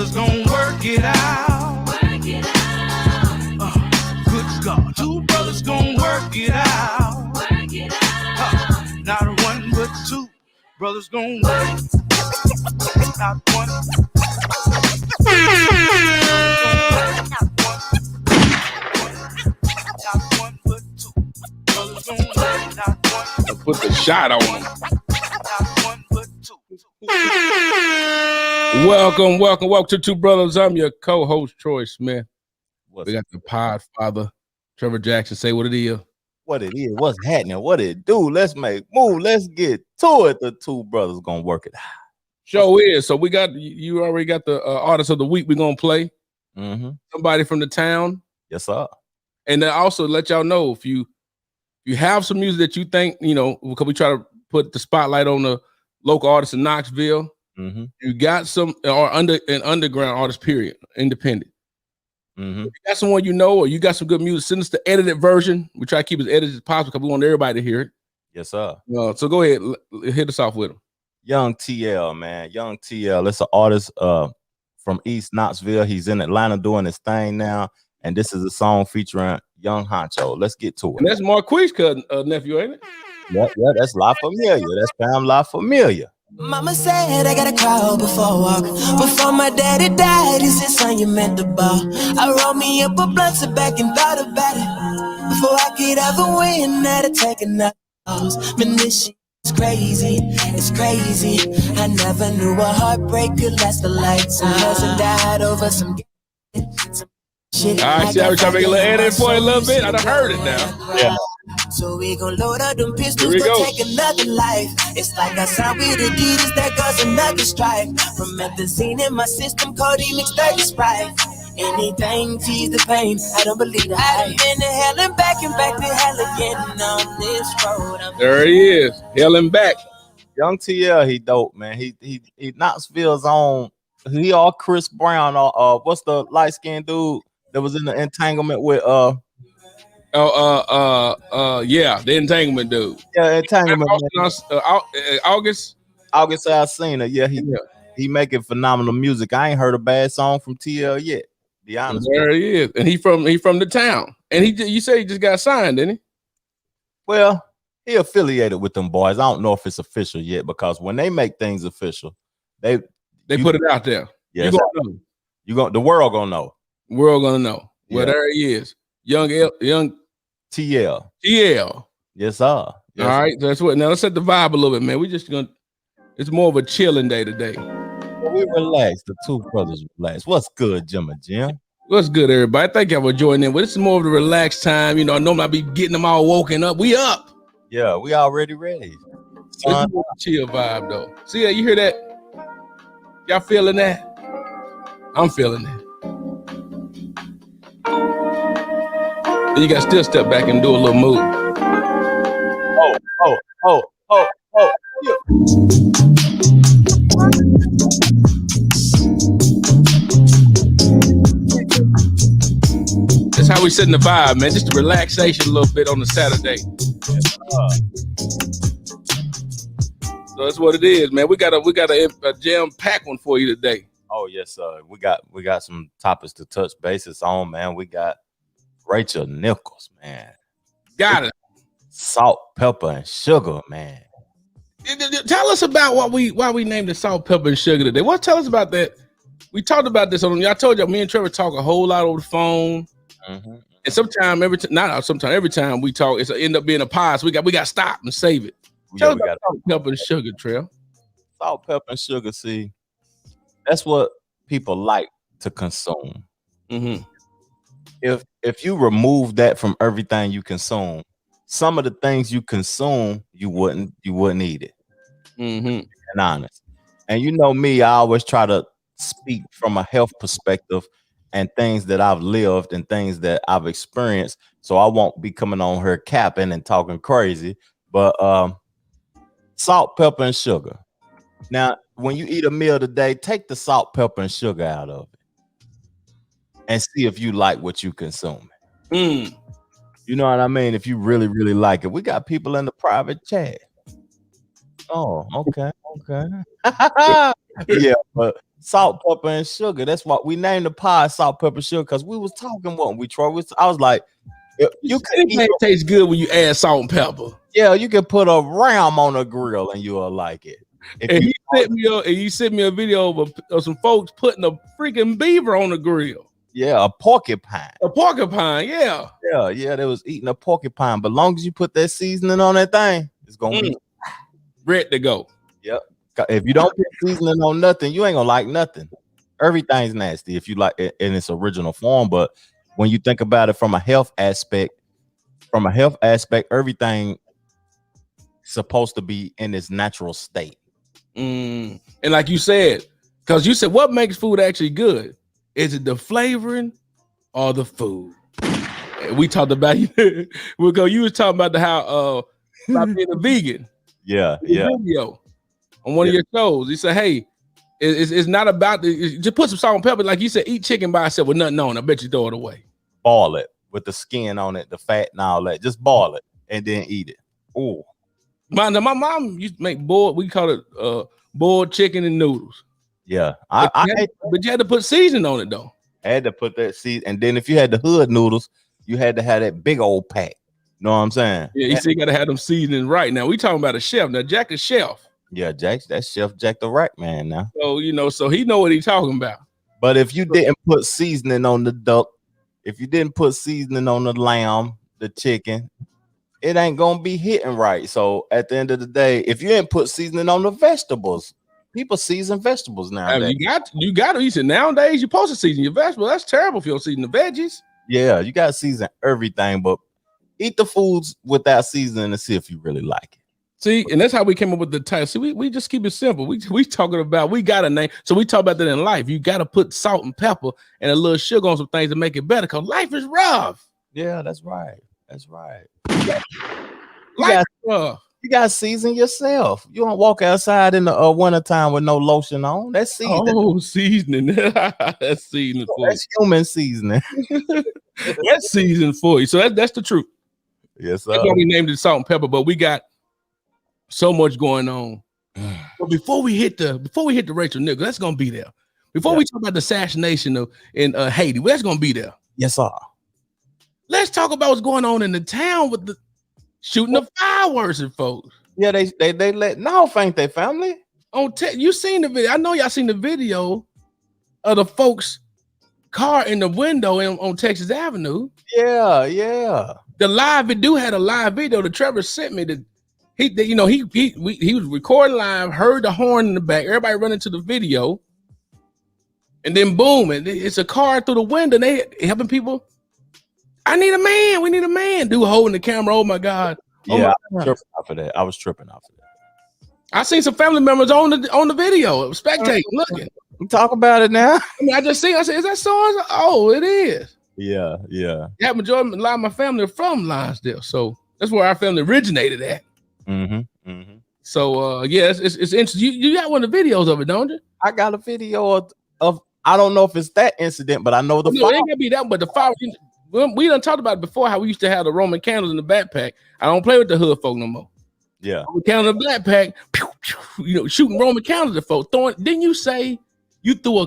brothers gonna work it out. Work it out. Good God. Two brothers gonna work it out. Work it out. Not one but two brothers gonna work. Not one. Not one but two brothers gonna work. Not one. Put the shot on them. Not one but two. Welcome to Two Brothers. I'm your co-host, Troy Smith. We got the pod father, Trevor Jackson. Say what it is. What it is, what's happening, what it do. Let's make move. Let's get to it. The two brothers gonna work it out. Show is. So we got, you already got the artist of the week we're gonna play. Mm-hmm. Somebody from the town. Yes, sir. And then also let y'all know if you have some music that you think, because we try to put the spotlight on the local artists in Knoxville. Mm-hmm. You got some or an underground artist, period, independent. Mm-hmm. If you got someone or you got some good music, send us the edited version. We try to keep it as edited as possible because we want everybody to hear it. Yes, sir. So go ahead, hit us off with them. Young TL, man. Young TL. It's an artist from East Knoxville. He's in Atlanta doing his thing now. And this is a song featuring Young Honcho. Let's get to it. And that's Marquis's cousin, nephew, ain't it? Yeah, that's La Familia. That's Pam La Familia. Mama said I gotta crawl before I walk. Before my daddy died, he said, son, you meant to ball. I rolled me up a blunt, sit back and thought about it. Before I could ever win, I had to take another pause. Man, this shit is crazy, it's crazy. I never knew a heartbreak could last the light. Some person died over some shit. All right, see how we try to make a little edit for it a little bit? I done heard it now. Yeah. So we gon' load up them pistols, but take another life. It's like I signed with Adidas, that goes another stripe. Promethazine in my system, codeine mixed 30 Sprite. Anything to ease the pain, I don't believe that. I've been to hell and back to hell again on this road. There he is, hell and back. Young TL, he dope, man. He Knoxville's own. He all Chris Brown. What's the light skinned dude that was in the entanglement with yeah, the entanglement dude. Yeah, entanglement. August Alsina. Yeah, he making phenomenal music. I ain't heard a bad song from TL yet. Be honest. There he is, and he from the town. And you say he just got signed, didn't he? Well, he affiliated with them boys. I don't know if it's official yet because when they make things official, they put it out there. Yeah, the world gonna know. World gonna know. Yeah. Well, there he is, young TL. Yes, sir. All right, so that's what. Now let's set the vibe a little bit, man. We just gonna. It's more of a chilling day today. Well, we relax. The two brothers relax. What's good, Jim and Jim? What's good, everybody? Thank y'all for joining in. Well, this is more of the relaxed time. Normally I be getting them all woken up. We up. Yeah, we already ready. It's more of a chill vibe, though. See that? You hear that? Y'all feeling that? I'm feeling that. Then you got to still step back and do a little move. Oh. Yeah. That's how we setting the vibe, man. Just a relaxation a little bit on a Saturday. So that's what it is, man. We got a jam-packed one for you today. Oh yes, sir. We got some topics to touch bases on, man. We got Racheal Nicholas, man. Got it. Salt, pepper, and sugar, man. Tell us about why we named it Salt, Pepper, and Sugar today. Tell us about that. We talked about this on. I told you, me and Trevor talk a whole lot over the phone. Mm-hmm. And every time we talk, it's end up being a pod. So we got to stop and save it. Tell us about Salt, Pepper, and Sugar, Trev. Salt, pepper, and sugar. See, that's what people like to consume. Mm-hmm. If you remove that from everything you consume, some of the things you consume, you wouldn't eat it. Mm-hmm. And honest. And you know me, I always try to speak from a health perspective and things that I've lived and things that I've experienced. So I won't be coming on here capping and talking crazy. But salt, pepper, and sugar. Now, when you eat a meal today, take the salt, pepper, and sugar out of it and see if you like what you consume. You know what I mean? If you really, really like it. We got people in the private chat. Oh, okay. Yeah, but salt, pepper, and sugar. That's what we named the pie salt, pepper, sugar, because we was talking, wasn't we, Troy? I was like, you could Anything tastes good when you add salt and pepper. yeah, you can put a ram on a grill and you'll like it. And you sent me a video of some folks putting a freaking beaver on the grill. Yeah, a porcupine. A porcupine, yeah. Yeah, they was eating a porcupine. But long as you put that seasoning on that thing, it's gonna be ready to go. Yep. If you don't put seasoning on nothing, you ain't gonna like nothing. Everything's nasty if you like it in its original form. But when you think about it from a health aspect, everything supposed to be in its natural state. And like you said, because you said what makes food actually good? Is it the flavoring or the food? And we talked about you. You was talking about how about being a vegan. Yeah. Video on one of your shows. You said, hey, it's not about just put some salt and pepper. Like you said, eat chicken by itself with nothing on. I bet you throw it away. Boil it with the skin on it, the fat and all that. Just boil it and then eat it. Oh. My mom used to make we call it boiled chicken and noodles. Yeah. But you had to put seasoning on it though. I had to put that seed, and then if you had the hood noodles, you had to have that big old pack. You know what I'm saying? Yeah, you see, you gotta have them seasoning right. Now we talking about a chef. Now Jack the chef. Yeah, that's Chef Jack the Rack man now. So so he know what he's talking about. But if you didn't put seasoning on the duck, if you didn't put seasoning on the lamb, the chicken, it ain't gonna be hitting right. So at the end of the day, if you didn't put seasoning on the vegetables, people season vegetables nowadays. You got to. You said nowadays you're supposed to season your vegetables. That's terrible if you don't season the veggies. Yeah, you got to season everything, but eat the foods without seasoning and see if you really like it. See, and that's how we came up with the title. See, we just keep it simple. We talking about, we got a name. So we talk about that in life. You got to put salt and pepper and a little sugar on some things to make it better because life is rough. Yeah, that's right. That's right. Life is rough. You got to season yourself. You don't walk outside in the wintertime with no lotion on. That's seasoning. Oh, seasoning. That's seasoning for That's human seasoning. That's seasoning for you. So that's the truth. Yes, sir. That's why we named it salt and pepper, but we got so much going on. But before we hit the Racheal Nicholas, that's gonna be there. Before we talk about the assassination in Haiti, that's gonna be there. Yes, sir. Let's talk about what's going on in the town with the shooting the fireworks and folks. Yeah, they let ain't their family. You seen the video? I know y'all seen the video of the folks' car in the window on Texas Avenue. Yeah. The live video had a live video that Trevor sent me. He was recording live, heard the horn in the back, everybody running to the video, and then boom, and it's a car through the window. And they helping people. I need a man. We need a man. Dude holding the camera. Oh my God. Yeah, I was tripping off of that. I seen some family members on the video, spectating, looking. We talk about it now. I mean, I just seen. I said, "Is that so?" Oh, it is. Yeah. Yeah, a lot of my family are from Lonsdale, so that's where our family originated at. So it's interesting. You got one of the videos of it, don't you? I got a video of I don't know if it's that incident, but I know the fire. It ain't gonna be that, but the fire. We done talked about it before. How we used to have the Roman candles in the backpack. I don't play with the hood folk no more. Yeah, Roman candle in the backpack. Pew, pew, shooting Roman candles at folks. Didn't you say you threw a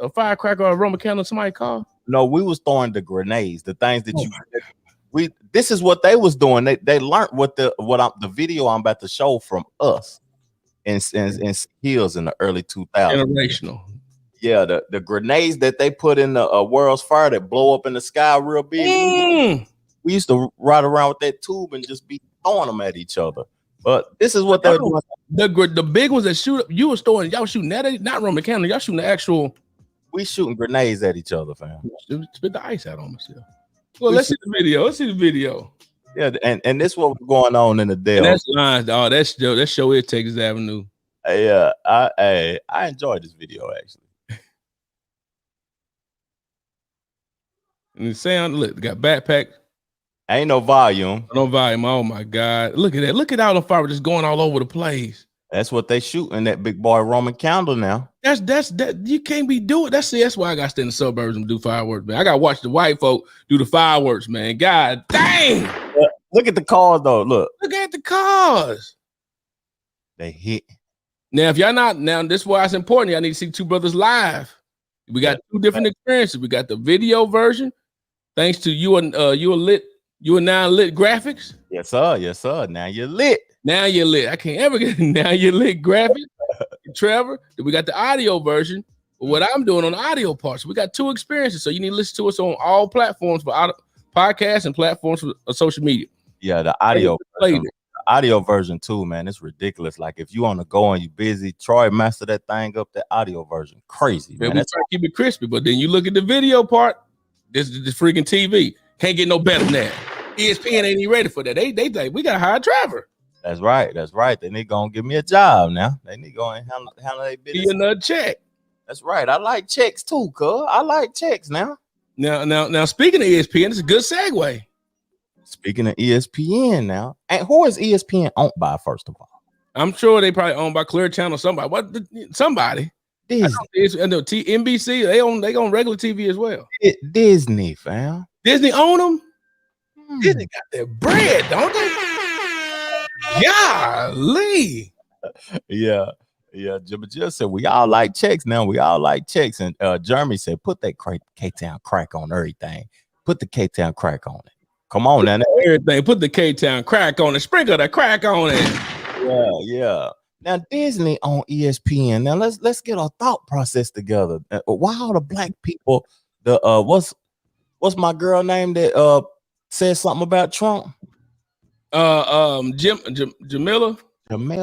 firecracker or a Roman candle in somebody's car? No, we was throwing the grenades, the things that this is what they was doing. They learned the video I'm about to show from us in Hills in the early 2000s. Generational. Yeah, the grenades that they put in the World's Fair that blow up in the sky real big. We used to ride around with that tube and just be throwing them at each other. But this is what they were doing. The big ones that shoot up, you were throwing, y'all shooting that, not Roman candle, y'all shooting the actual. We shooting grenades at each other, fam. Spit the ice out on myself. Well, let's see the video. Yeah, and this what was going on in the Dell. That's lines. Oh, that show is Texas Avenue. Yeah, I enjoyed this video actually. And the sound, look, got backpack. Ain't no volume. No volume. Oh my God. Look at that. Look at all the fire just going all over the place. That's what they shooting, that big boy Roman candle now. That you can't be doing. That's why I got to stay in the suburbs and do fireworks, man. I got to watch the white folk do the fireworks, man. God dang. Look at the cars though. Look at the cars. They hit. Now, if y'all not now, this is why it's important. Y'all need to see two brothers live. We got two different experiences. We got the video version, thanks to you and now lit graphics. Yes, sir. Yes, sir. Now you're lit. Now you're lit. I can't ever get now you're lit graphics. Trevor, then we got the audio version. What I'm doing on the audio part. So we got two experiences. So you need to listen to us on all platforms for podcasts and platforms for social media. Yeah, the audio version too, man. It's ridiculous. Like if you on the go and you busy, Troy master that thing up. That audio version, crazy, man. We try to keep it crispy, but then you look at the video part. This is freaking TV. Can't get no better than that. ESPN ain't even ready for that. They think we gotta hire Trevor. That's right. That's right. They need gonna give me a job now. They need going to handle their business. Give you another check. That's right. I like checks too, cuz. I like checks now. Now, speaking of ESPN, it's a good segue. Speaking of ESPN now, and who is ESPN owned by, first of all? I'm sure they probably owned by Clear Channel, somebody. Somebody. NBC, they own regular TV as well. Disney, fam. Disney own them? Disney got their bread, don't they? Golly. Yeah. But just said we all like checks now. We all like checks. And Jeremy said, put that K-Town crack on everything. Put the K-Town crack on it. Come on now. Everything. Put the K-Town crack on it. Sprinkle the crack on it. Yeah. Now Disney on ESPN. Now let's get our thought process together. Why all the black people? What's my girl name that said something about Trump? Jamila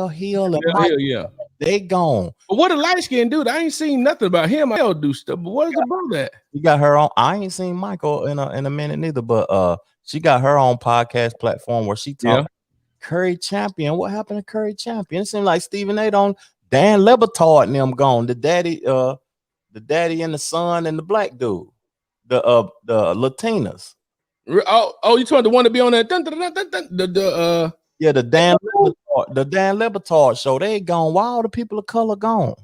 Hill. Yeah. They gone. But what a light skin dude? I ain't seen nothing about him. I'll do stuff. But what is about that? You got her on. I ain't seen Michael in a minute neither. But she got her own podcast platform where she talks. Curry Champion. What happened to Curry Champion? It seemed like Stephen A. on Dan Lebatard and them gone. The daddy and the son and the black dude. The Latinas. Oh, you told the one to be on that? Yeah, the Dan Lebatard show. They gone. Why all the people of color gone?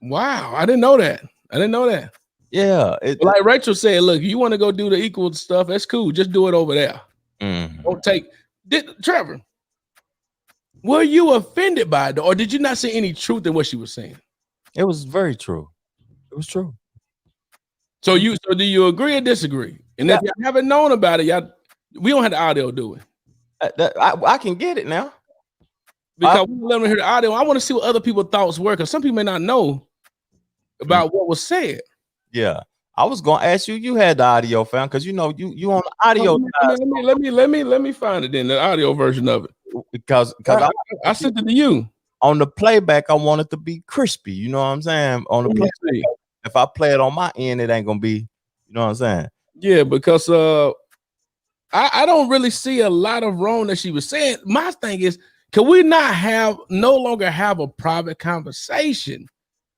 Wow, I didn't know that. Yeah, like Rachel said, look, you want to go do the equal stuff? That's cool. Just do it over there. Don't take. Trevor, were you offended by it, or did you not see any truth in what she was saying? It was very true. It was true. So do you agree or disagree? And if you haven't known about it, we don't have the audio, do we? I can get it now. Because we let them hear the audio. I want to see what other people's thoughts were, because some people may not know about what was said. Yeah. I was gonna ask you. You had the audio, fam, because you on the audio. Let me find it in the audio version of it. Because I sent it to you. On the playback, I want it to be crispy. You know what I'm saying? On the playback, if I play it on my end, it ain't gonna be. You know what I'm saying? Yeah, because I don't really see a lot of wrong that she was saying. My thing is, can we not no longer have a private conversation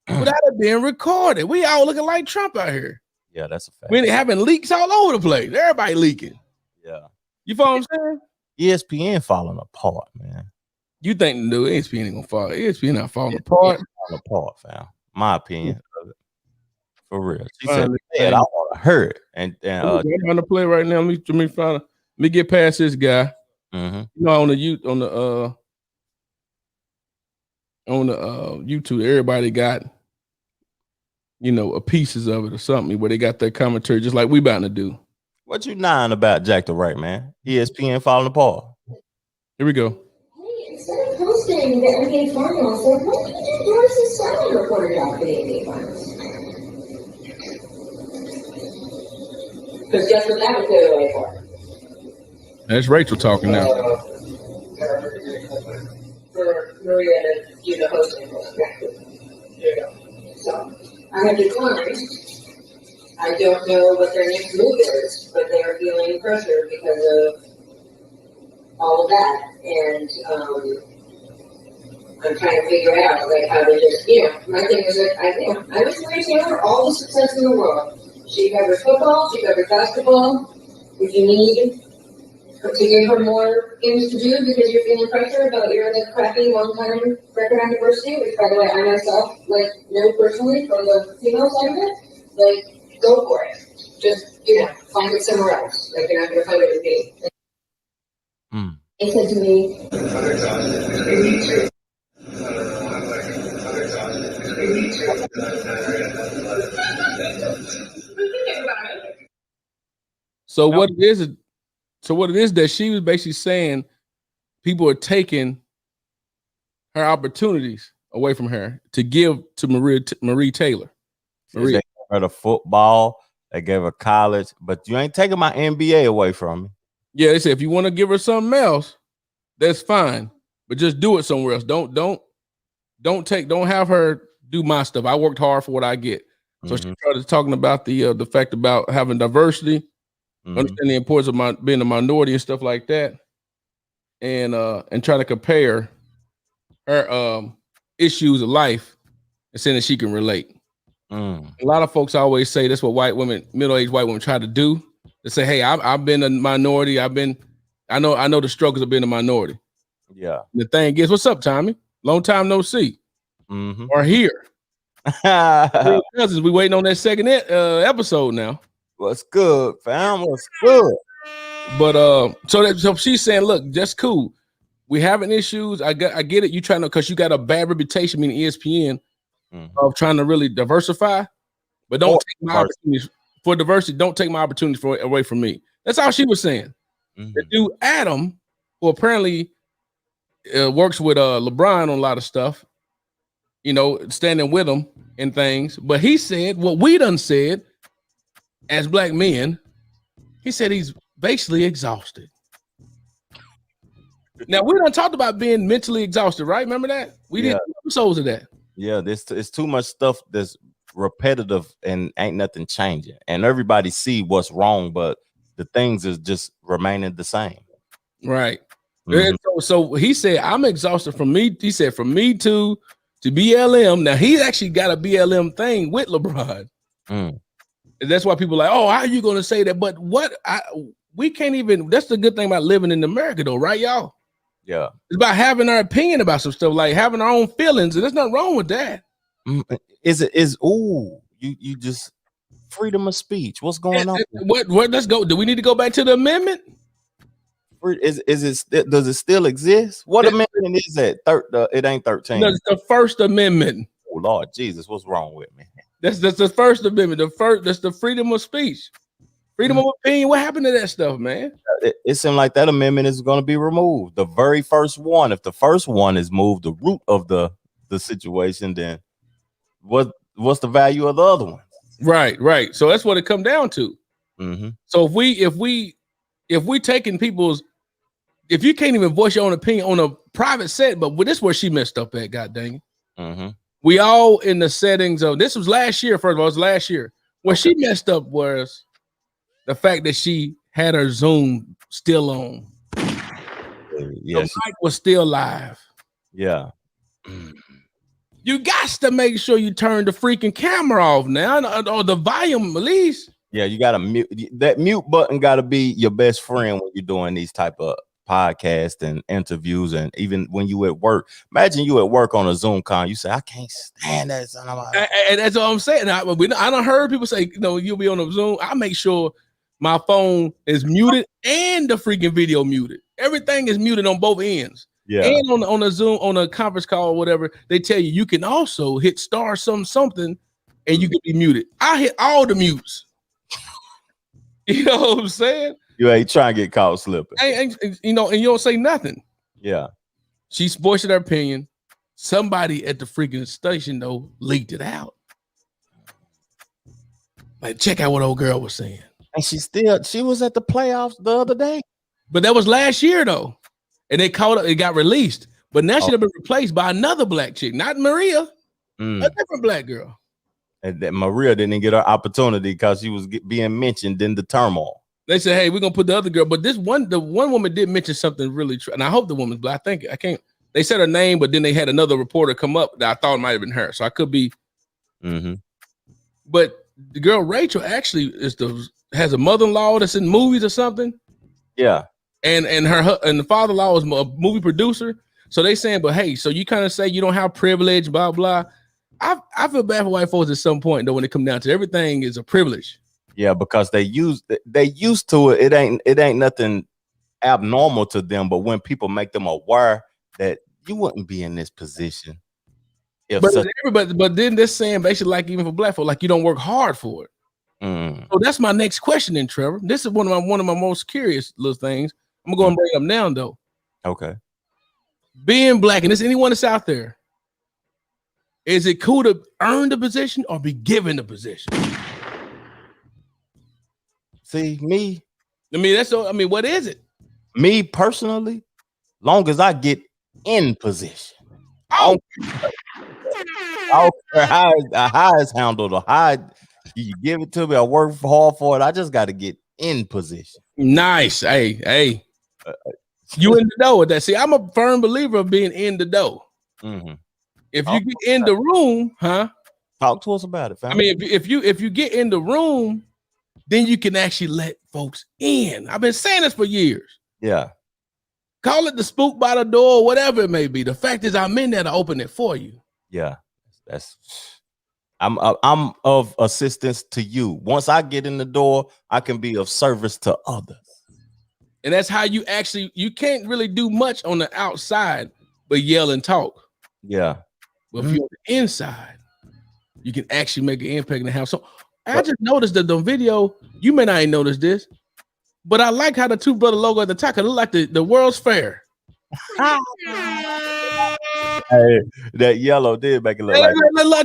without it being recorded? We all looking like Trump out here. Yeah, that's a fact. We're having leaks all over the place. Everybody leaking. Yeah. You follow what I'm saying? ESPN falling apart, man. You think no, ESPN ain't gonna fall? ESPN not falling apart. Falling apart, fam. My opinion. For real. She said, I want to hear it. And I'm trying to play right now. Let me get past this guy. Mm-hmm. You know, on the YouTube, everybody got pieces of it or something where they got their commentary just like we about to do. What you lying about, Jack the Right, man? ESPN falling apart. Here we go. Hey, instead of posting the NBA finals, why don't you do Doris' Saturday reporter job for the NBA finals? Because guess what that was the way for? That's Rachel talking now. For Maria to do the hosting. There you go. So I have declined. I don't know what their next move is, but they are feeling pressure because of all of that. And I'm trying to figure out how to just, my thing is that I wish Maria Taylor all the success in the world. She covers football, she covers basketball. If you need to give her more things to do because you're feeling pressure about your crappy one-time record on diversity, which by the way I myself know personally from the female side of it, go for it. Just find it somewhere else. You're not gonna find it with me. They said to me, So what it is that she was basically saying people are taking her opportunities away from her to give to Marie Taylor. They gave her the football, they gave her college, but you ain't taking my NBA away from me. Yeah, they said if you want to give her something else, that's fine, but just do it somewhere else. Don't have her do my stuff. I worked hard for what I get. So she started talking about the fact about having diversity, understand the importance of being a minority and stuff like that, and trying to compare her issues of life and saying that she can relate. A lot of folks always say that's what middle-aged white women try to do. They say, "Hey, I've been a minority. I know the struggles of being a minority." Yeah. And the thing is, what's up, Tommy? Long time no see. Or here. Cousins, we waiting on that second episode now. What's good, fam? What's good? But so she's saying, look, that's cool. We having issues. I get it. You trying to, because you got a bad reputation, meaning ESPN, of trying to really diversify, but don't take my opportunities for diversity. Don't take my opportunities away from me. That's all she was saying. The dude Adam, who apparently works with LeBron on a lot of stuff, standing with him and things. But he said what we done said as black men. He said he's basically exhausted. Now we done talked about being mentally exhausted, right? Remember that? We did episodes of that. Yeah, it's too much stuff that's repetitive and ain't nothing changing. And everybody see what's wrong, but the things is just remaining the same. Right. So he said, I'm exhausted from me. He said, from me to BLM. Now he actually got a BLM thing with LeBron. And that's why people are like, oh, how are you going to say that? But we can't even, that's the good thing about living in America though, right, y'all? Yeah. It's about having our opinion about some stuff, like having our own feelings. And there's nothing wrong with that. You just freedom of speech. What's going on? What let's go. Do we need to go back to the amendment? Does it still exist? What amendment is that? It ain't 13. No, it's the First Amendment. Oh Lord Jesus, what's wrong with me? That's the First Amendment. That's the freedom of speech, freedom of opinion. What happened to that stuff, man? It seemed like that amendment is going to be removed. The very first one. If the first one is moved, the root of the situation, then what's the value of the other one? Right. So that's what it come down to. So if we taking people's, if you can't even voice your own opinion on a private set, but this is where she messed up at, god dang it. We all in the settings of, this was last year, first of all, it was last year. Where she messed up was the fact that she had her Zoom still on. The mic was still live. Yeah. You got to make sure you turn the freaking camera off now, or the volume at least. Yeah, you got to mute. That mute button got to be your best friend when you're doing these type of podcasts and interviews, and even when you at work. Imagine you at work on a Zoom call. You say, I can't stand that. And that's what I'm saying. I don't heard people say, you'll be on a Zoom. I make sure my phone is muted and the freaking video muted. Everything is muted on both ends. Yeah. And on a Zoom, on a conference call or whatever, they tell you can also hit star something and you can be muted. I hit all the mutes. You know what I'm saying? You ain't trying to get caught slipping. And you don't say nothing. Yeah. She's voicing her opinion. Somebody at the freaking station, though, leaked it out. Like, check out what old girl was saying. And she was at the playoffs the other day. But that was last year, though. And they caught it got released. But now she'd have been replaced by another black chick, not Maria, a different black girl. And that Maria didn't get her opportunity because she was being mentioned in the turmoil. They said, hey, we're going to put the other girl. But the one woman did mention something really true. And I hope the woman's black. I can't. They said her name, but then they had another reporter come up that I thought might have been her. So I could be. But the girl Racheal actually has a mother-in-law that's in movies or something. Yeah. And the father-in-law is a movie producer. So they saying, but hey, so you kind of say you don't have privilege, blah, blah. I feel bad for white folks at some point, though, when it comes down to everything is a privilege. Yeah, because they used to it. It ain't nothing abnormal to them. But when people make them aware that you wouldn't be in this position But then this saying basically like even for black folk, like you don't work hard for it. So that's my next question then, Trevor. This is one of my most curious little things. I'm gonna go and bring them down though. Okay. Being black, and this anyone that's out there, is it cool to earn the position or be given the position? See, me. What is it? Me personally, long as I get in position. I don't care how it's handled or how you give it to me. I work hard for it. I just got to get in position. Nice. Hey. You in the dough with that. See, I'm a firm believer of being in the dough. Mm-hmm. If you get in the room, talk to us about it, family. I mean, if you get in the room, then you can actually let folks in. I've been saying this for years. Yeah. Call it the spook by the door, whatever it may be. The fact is, I'm in there to open it for you. Yeah, I'm of assistance to you. Once I get in the door, I can be of service to others. And that's how you can't really do much on the outside, but yell and talk. Yeah. But if you're on the inside, you can actually make an impact in the house. So I just noticed that the video, you may not notice this, but I like how the two brother logo at the top, it look like the World's Fair. Hey, that yellow did make it look like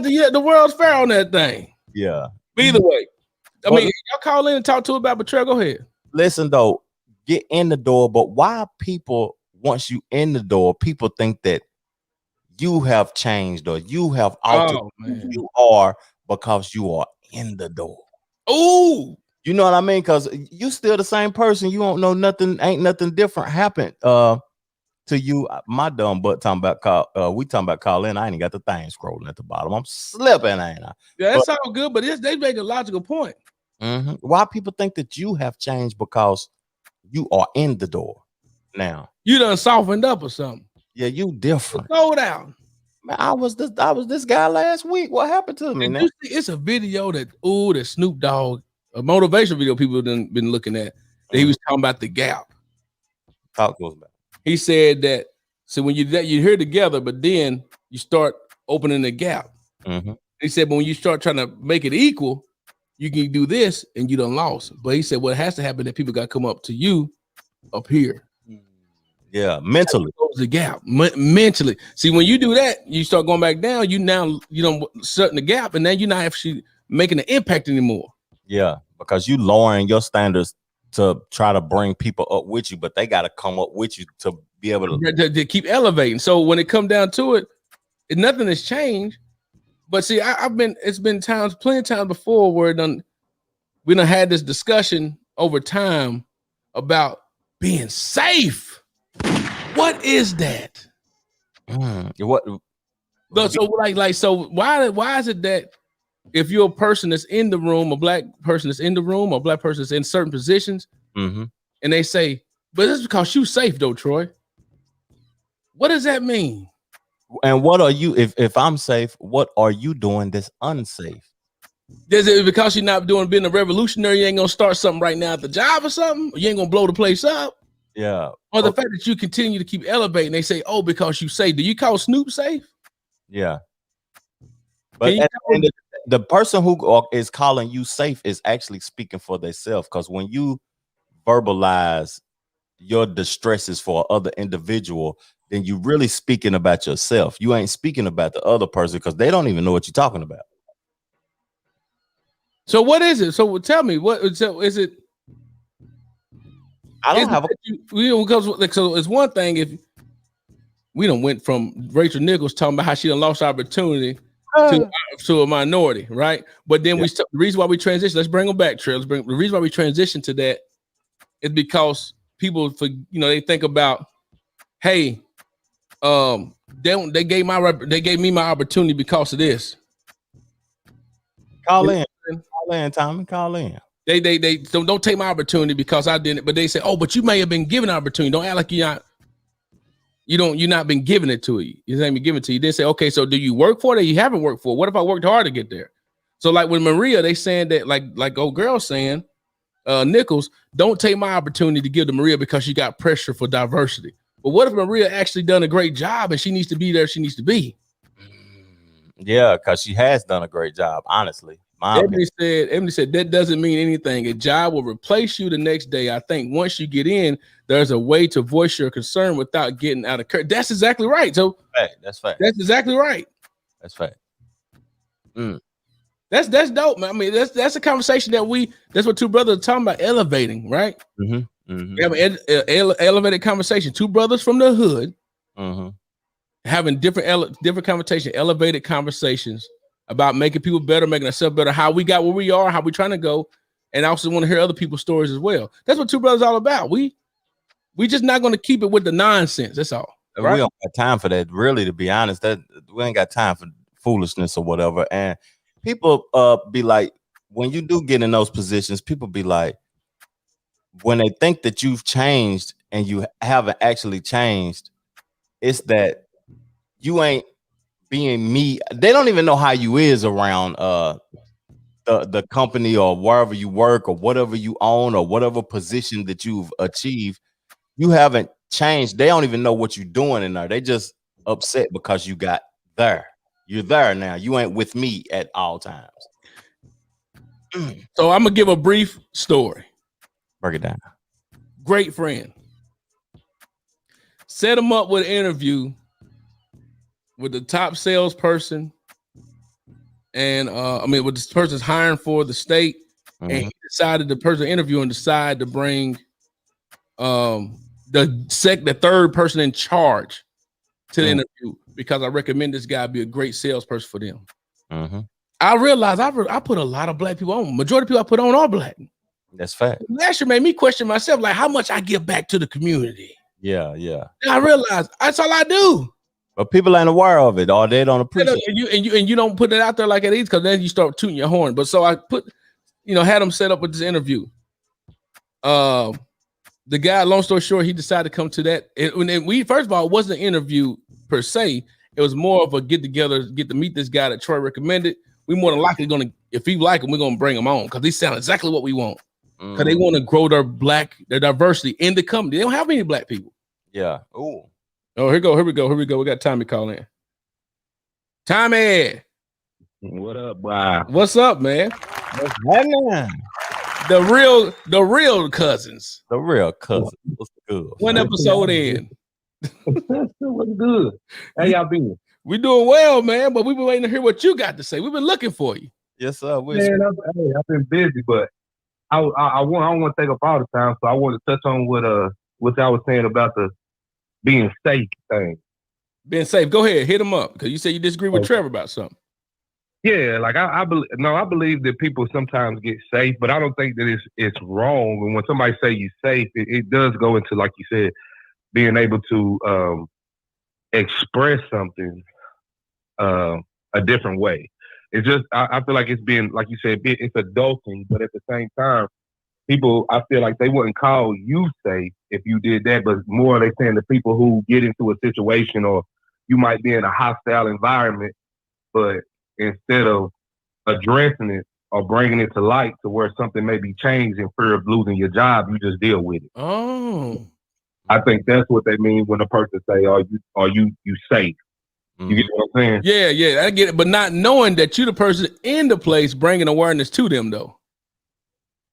the World's Fair on that thing. Yeah. Either way, y'all call in and talk to about, but Trev, go ahead. Listen though, get in the door, but why people, once you in the door, people think that you have changed or you have altered who you are because you are in the door. Ooh, you know what I mean? Because you still the same person. You don't know nothing. Ain't nothing different happened to you. My dumb butt talking about we talking about call in. I ain't got the thing scrolling at the bottom. I'm slipping, ain't I? Yeah, that's all good, but they make a logical point. Mm-hmm. Why people think that you have changed because you are in the door now. You done softened up or something. Yeah, you different. Go down. Man, I was this guy last week. What happened to me? You see, it's a video that Snoop Dogg, a motivational video people have been looking at. That he was talking about the gap. Talk to us about it. He said that so when you're here together, but then you start opening the gap. Mm-hmm. He said, but when you start trying to make it equal, you can do this and you done lost. But he said what has to happen that people got to come up to you up here. Yeah, mentally. Close the gap. Mentally. See, when you do that, you start going back down. You don't certain the gap, and then you're not actually making an impact anymore. Yeah, because you lowering your standards to try to bring people up with you, but they got to come up with you to be able to keep elevating. So when it come down to it, nothing has changed. But see, it's been plenty of times before where we done had this discussion over time about being safe. What is that? What? So why is it that if you're a person that's in the room, a black person that's in the room, or a black person that's in certain positions, and they say, but it's because you safe though, Troy. What does that mean? And what are you, if I'm safe, what are you doing that's unsafe? Is it because you're not being a revolutionary, you ain't gonna start something right now at the job or something? Or you ain't gonna blow the place up? Yeah. Or the fact that you continue to keep elevating, they say, oh, because you safe. Do you call Snoop safe? Yeah. But the person who is calling you safe is actually speaking for themselves, because when you verbalize your distresses for other individual, then you really speaking about yourself. You ain't speaking about the other person because they don't even know what you're talking about. So what is it? So tell me, what so is it? I don't have so it's one thing if we done went from Racheal Nicholas talking about how she done lost opportunity to a minority, right? But then the reason why we transition, let's bring them back, Trev. The reason why we transition to that is because people they think about, hey, they gave me my opportunity because of this. Call in, Tommy. Call in. They don't take my opportunity because I didn't, but they say, oh, but you may have been given an opportunity. Don't act like you're not been given it to you. You ain't been given it to you. They say, okay, so do you work for it or you haven't worked for it? What if I worked hard to get there? So like with Maria, they saying that like old girl saying, Nichols, don't take my opportunity to give to Maria because she got pressure for diversity. But what if Maria actually done a great job and she needs to be there? She needs to be. Yeah, because she has done a great job, honestly. Emily said that doesn't mean anything. A job will replace you the next day. I think once you get in, there's a way to voice your concern without getting out of curve. That's exactly right. So that's fact. That's exactly right. That's fact. That's dope, man. I mean, that's a conversation that's what two brothers are talking about, elevating, right? Mm-hmm. Mm-hmm. We have an elevated conversation. Two brothers from the hood having different conversations, elevated conversations about making people better, making ourselves better, how we got where we are, how we trying to go, and I also want to hear other people's stories as well. That's what two brothers all about. We just not going to keep it with the nonsense. That's all. Right? We don't got time for that. Really, to be honest, that we ain't got time for foolishness or whatever. And people be like, when you do get in those positions, people be like, when they think that you've changed and you haven't actually changed, it's that you ain't being me. They don't even know how you is around the company or wherever you work or whatever you own or whatever position that you've achieved. You haven't changed. They don't even know what you're doing in there. They just upset because you got there. You're there now. You ain't with me at all times. So I'm gonna give a brief story. Break it down. Great friend. Set him up with an interview with the top salesperson, and what this person's hiring for the state, and he decided the person interviewing decided to bring the third person in charge to the interview because I recommend this guy be a great salesperson for them. I realized I put a lot of black people on. Majority of people I put on are black. That's fact. Last year made me question myself, like how much I give back to the community. Yeah. And I realized that's all I do. But people ain't aware of it, or they don't appreciate it. And you don't put it out there like it is, because then you start tooting your horn. But so I had him set up with this interview. The guy, long story short, he decided to come to that. And we, first of all, it wasn't an interview per se. It was more of a get together, get to meet this guy that Troy recommended. We more than likely gonna, if he like him, we're gonna bring him on because they sound exactly what we want. Because they want to grow their diversity in the company. They don't have any black people. Yeah. Oh, here we go. We got Tommy calling in. Tommy. What up, boy? What's up, man? what's happening? The real cousins. The real cousin. What's good? One episode in. What's good? How y'all been? We doing well, man, but we've been waiting to hear what you got to say. We've been looking for you. Yes, sir. Man, I've been busy, but I don't want to take up all the time, so I want to touch on what I was saying about the being safe thing. Being safe. Go ahead, hit him up because you said you disagree with Trevor about something. Yeah, like I believe that people sometimes get safe, but I don't think that it's wrong. And when somebody say you safe, it does go into, like you said, being able to express something a different way. It's just I feel like it's being, like you said, it's adulting, but at the same time, people, I feel like they wouldn't call you safe if you did that, but more they saying the people who get into a situation or you might be in a hostile environment, but instead of addressing it or bringing it to light to where something may be changed in fear of losing your job, you just deal with it. Oh, I think that's what they mean when a person say, "Are you safe?" You get what I'm saying? Yeah, I get it, but not knowing that you the person in the place bringing awareness to them, though.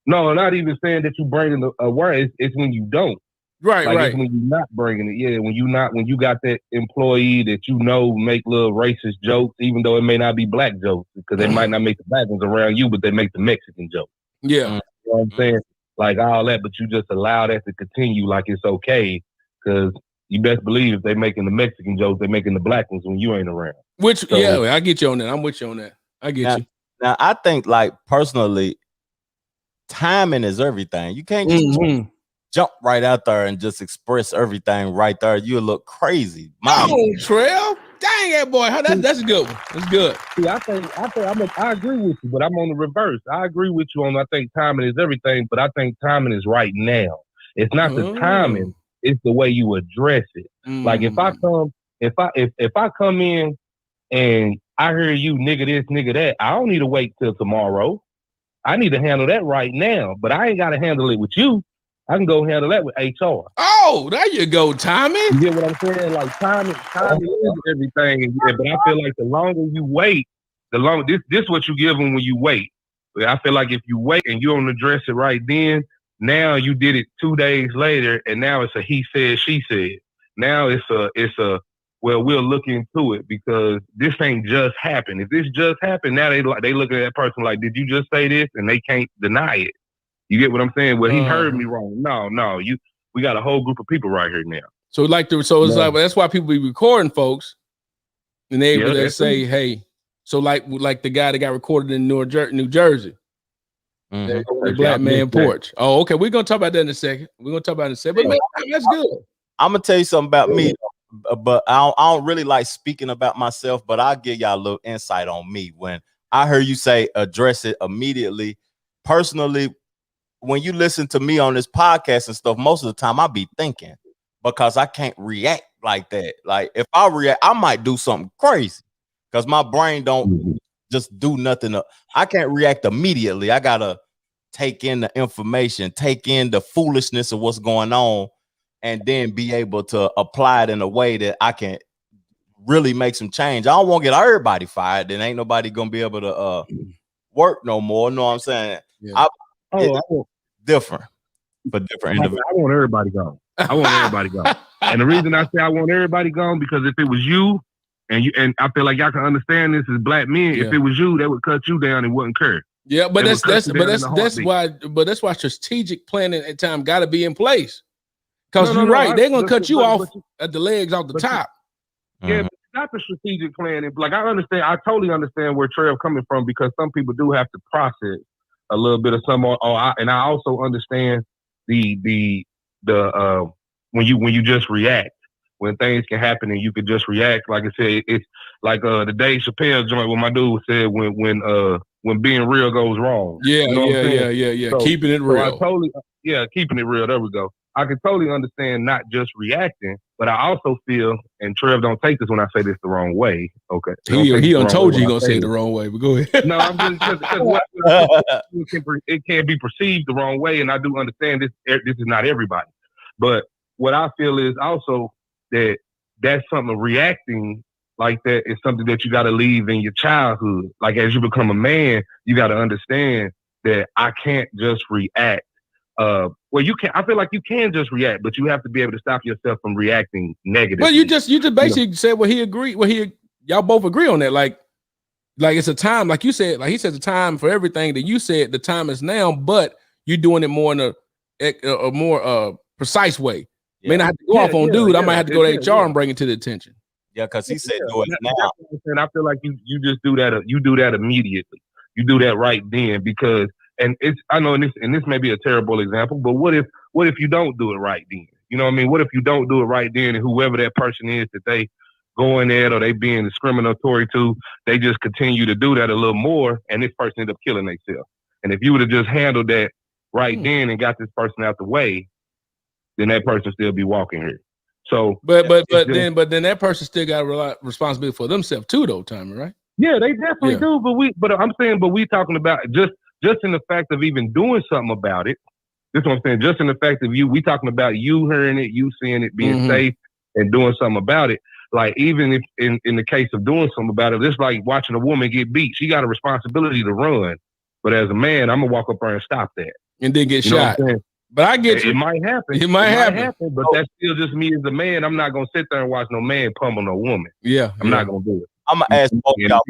No, not even saying that you bringing the awareness. It's when you don't. Right. It's when you're not bringing it. Yeah, when you got that employee that make little racist jokes, even though it may not be black jokes, because they might not make the black ones around you, but they make the Mexican jokes. Yeah. You know what I'm saying? Like all that, but you just allow that to continue like it's okay, because you best believe if they making the Mexican jokes, they making the black ones when you ain't around. I get you on that. I'm with you on that. I get you. Now, I think, like, personally, timing is everything. You can't just jump right out there and just express everything right there. You'll look crazy. Oh, Trev. Dang it, boy. That's a good one. That's good. See, I agree with you, but I'm on the reverse. I agree with you on, I think timing is everything, but I think timing is right now. It's not the timing, it's the way you address it. Like if I come in and I hear you nigga this, nigga that, I don't need to wait till tomorrow. I need to handle that right now, but I ain't got to handle it with you. I can go handle that with HR. Oh, there you go, Tommy. You get what I'm saying? Like timing is everything. But I feel like the longer you wait, the longer this what you give them when you wait. But I feel like if you wait and you don't address it right then, now you did it 2 days later, and now it's a he said, she said. Now it's a well, we'll look into it because this ain't just happened. If this just happened, now they look at that person like, did you just say this? And they can't deny it. You get what I'm saying? Well, he heard me wrong. No, we got a whole group of people right here now. So like that's why people be recording folks, and they say, hey, so like the guy that got recorded in New Jersey, the black man porch. Oh, okay, we're gonna talk about that in a second. But man, that's good. I'm gonna tell you something about me, but I don't really like speaking about myself, but I'll give y'all a little insight on me. When I heard you say address it immediately, personally, when you listen to me on this podcast and stuff, most of the time I be thinking because I can't react like that. Like if I react, I might do something crazy because my brain don't just do nothing. I can't react immediately. I gotta take in the information, take in the foolishness of what's going on, and then be able to apply it in a way that I can really make some change. I don't want to get everybody fired. Then ain't nobody gonna be able to work no more. You know what I'm saying? Yeah. Different for different individuals. I want everybody gone. And the reason I say I want everybody gone because if it was you, and I feel like y'all can understand this as black men, if it was you, they would cut you down and wouldn't care. Yeah, but that's why strategic planning at time got to be in place. Because you're right, they're gonna cut you off at the legs off the top. Yeah, but not the strategic planning. Like I totally understand where Trev coming from because some people do have to process a little bit of some. And I also understand the when you just react when things can happen and you can just react. Like I said, it's like the Dave Chappelle joint where my dude said when being real goes wrong. Yeah, you know yeah. So, keeping it real. Keeping it real. There we go. I can totally understand not just reacting, but I also feel, and Trev, don't take this when I say this the wrong way. Okay. He done told you gonna say it the wrong way, but go ahead. No, I'm just because it can be perceived the wrong way, and I do understand this. This is not everybody, but what I feel is also that's something reacting like that is something that you got to leave in your childhood. Like as you become a man, you got to understand that I can't just react. Well, you can. I feel like you can just react, but you have to be able to stop yourself from reacting negatively. Well, you just basically said what he agreed. Y'all both agree on that. Like it's a time, like you said, like he said, the time for everything that you said. The time is now, but you're doing it more in a more precise way. May not have to go off on dude. I might have to go to HR and bring it to the attention. Yeah, because he said do it now. And I feel like you just do that. You do that immediately. You do that right then because. And I know, and this may be a terrible example, but what if you don't do it right then? You know what I mean? What if you don't do it right then, and whoever that person is that they going at or they being discriminatory to, they just continue to do that a little more, and this person end up killing themselves. And if you would have just handled that right then and got this person out the way, then that person still be walking here. So, but then that person still got a responsibility for themselves too, though, Tommy, right? Yeah, they definitely do. But we talking about just in the fact of even doing something about it. This is what I'm saying. Just in the fact of we talking about you hearing it, you seeing it, being safe, and doing something about it. Like even if in the case of doing something about it, it's like watching a woman get beat. She got a responsibility to run, but as a man, I'm gonna walk up there and stop that, and then get shot. But I get you. It might happen. It might happen. But that's still just me as a man. I'm not gonna sit there and watch no man pummel no woman. Yeah, I'm not gonna do it. I'm gonna ask both y'all.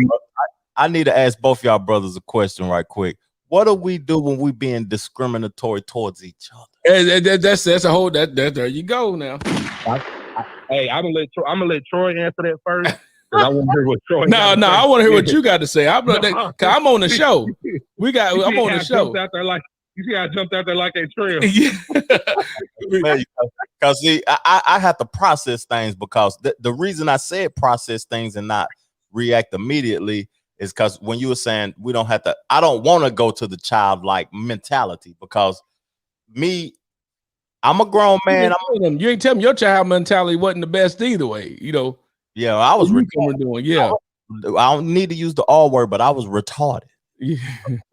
I need to ask both y'all brothers a question right quick. What do we do when we being discriminatory towards each other? That's a whole there you go now. I'm gonna let Troy answer that first. I want to hear what Troy. No, I want to hear what you got to say. I'm on the show. I'm on the show. You see how I jumped out there like a trail. Because see, I have to process things because the reason I said process things and not react immediately is because when you were saying we don't have to, I don't want to go to the childlike mentality because I'm a grown man. You ain't telling me your child mentality wasn't the best either way, you know. Yeah, I was doing. Yeah, I don't need to use the R word, but I was retarded. Yeah.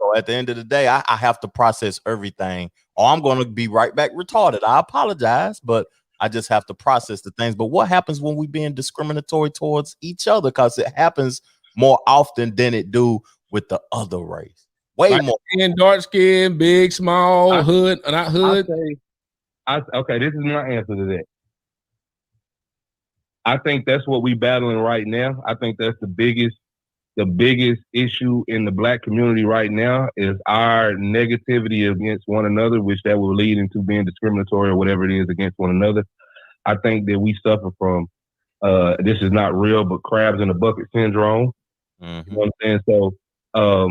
So at the end of the day, I have to process everything, or I'm going to be right back retarded. I apologize, but I just have to process the things. But what happens when we being discriminatory towards each other? Because it happens more often than it do with the other race. Way more. Skin, dark skin, big, small, hood, not hood. Okay, this is my answer to that. I think that's what we battling right now. I think that's the biggest issue in the Black community right now is our negativity against one another, which that will lead into being discriminatory or whatever it is against one another. I think that we suffer from this is not real, but crabs in a bucket syndrome. Mm-hmm. You know what I'm saying? So I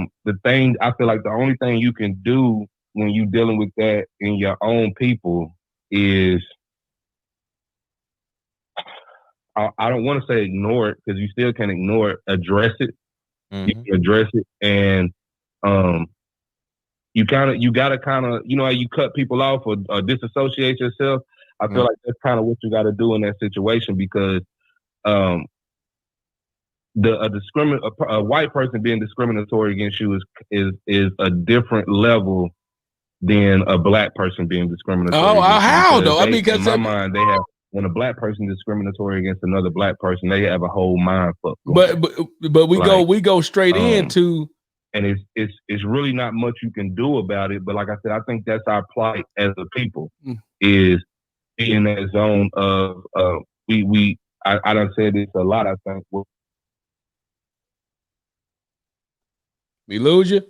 feel like the only thing you can do when you're dealing with that in your own people is, I don't want to say ignore it because you still can ignore it, address it. Mm-hmm. You can address it, and you gotta kind of, how you cut people off or disassociate yourself. I feel like that's kind of what you got to do in that situation because a white person being discriminatory against you is a different level than a Black person being discriminatory. Oh, how though? I mean, because in my mind, they have. When a Black person is discriminatory against another Black person, they have a whole mind fuck. But we go straight into, and it's really not much you can do about it. But like I said, I think that's our plight as a people is in that zone of I done said this a lot. I think we lose you.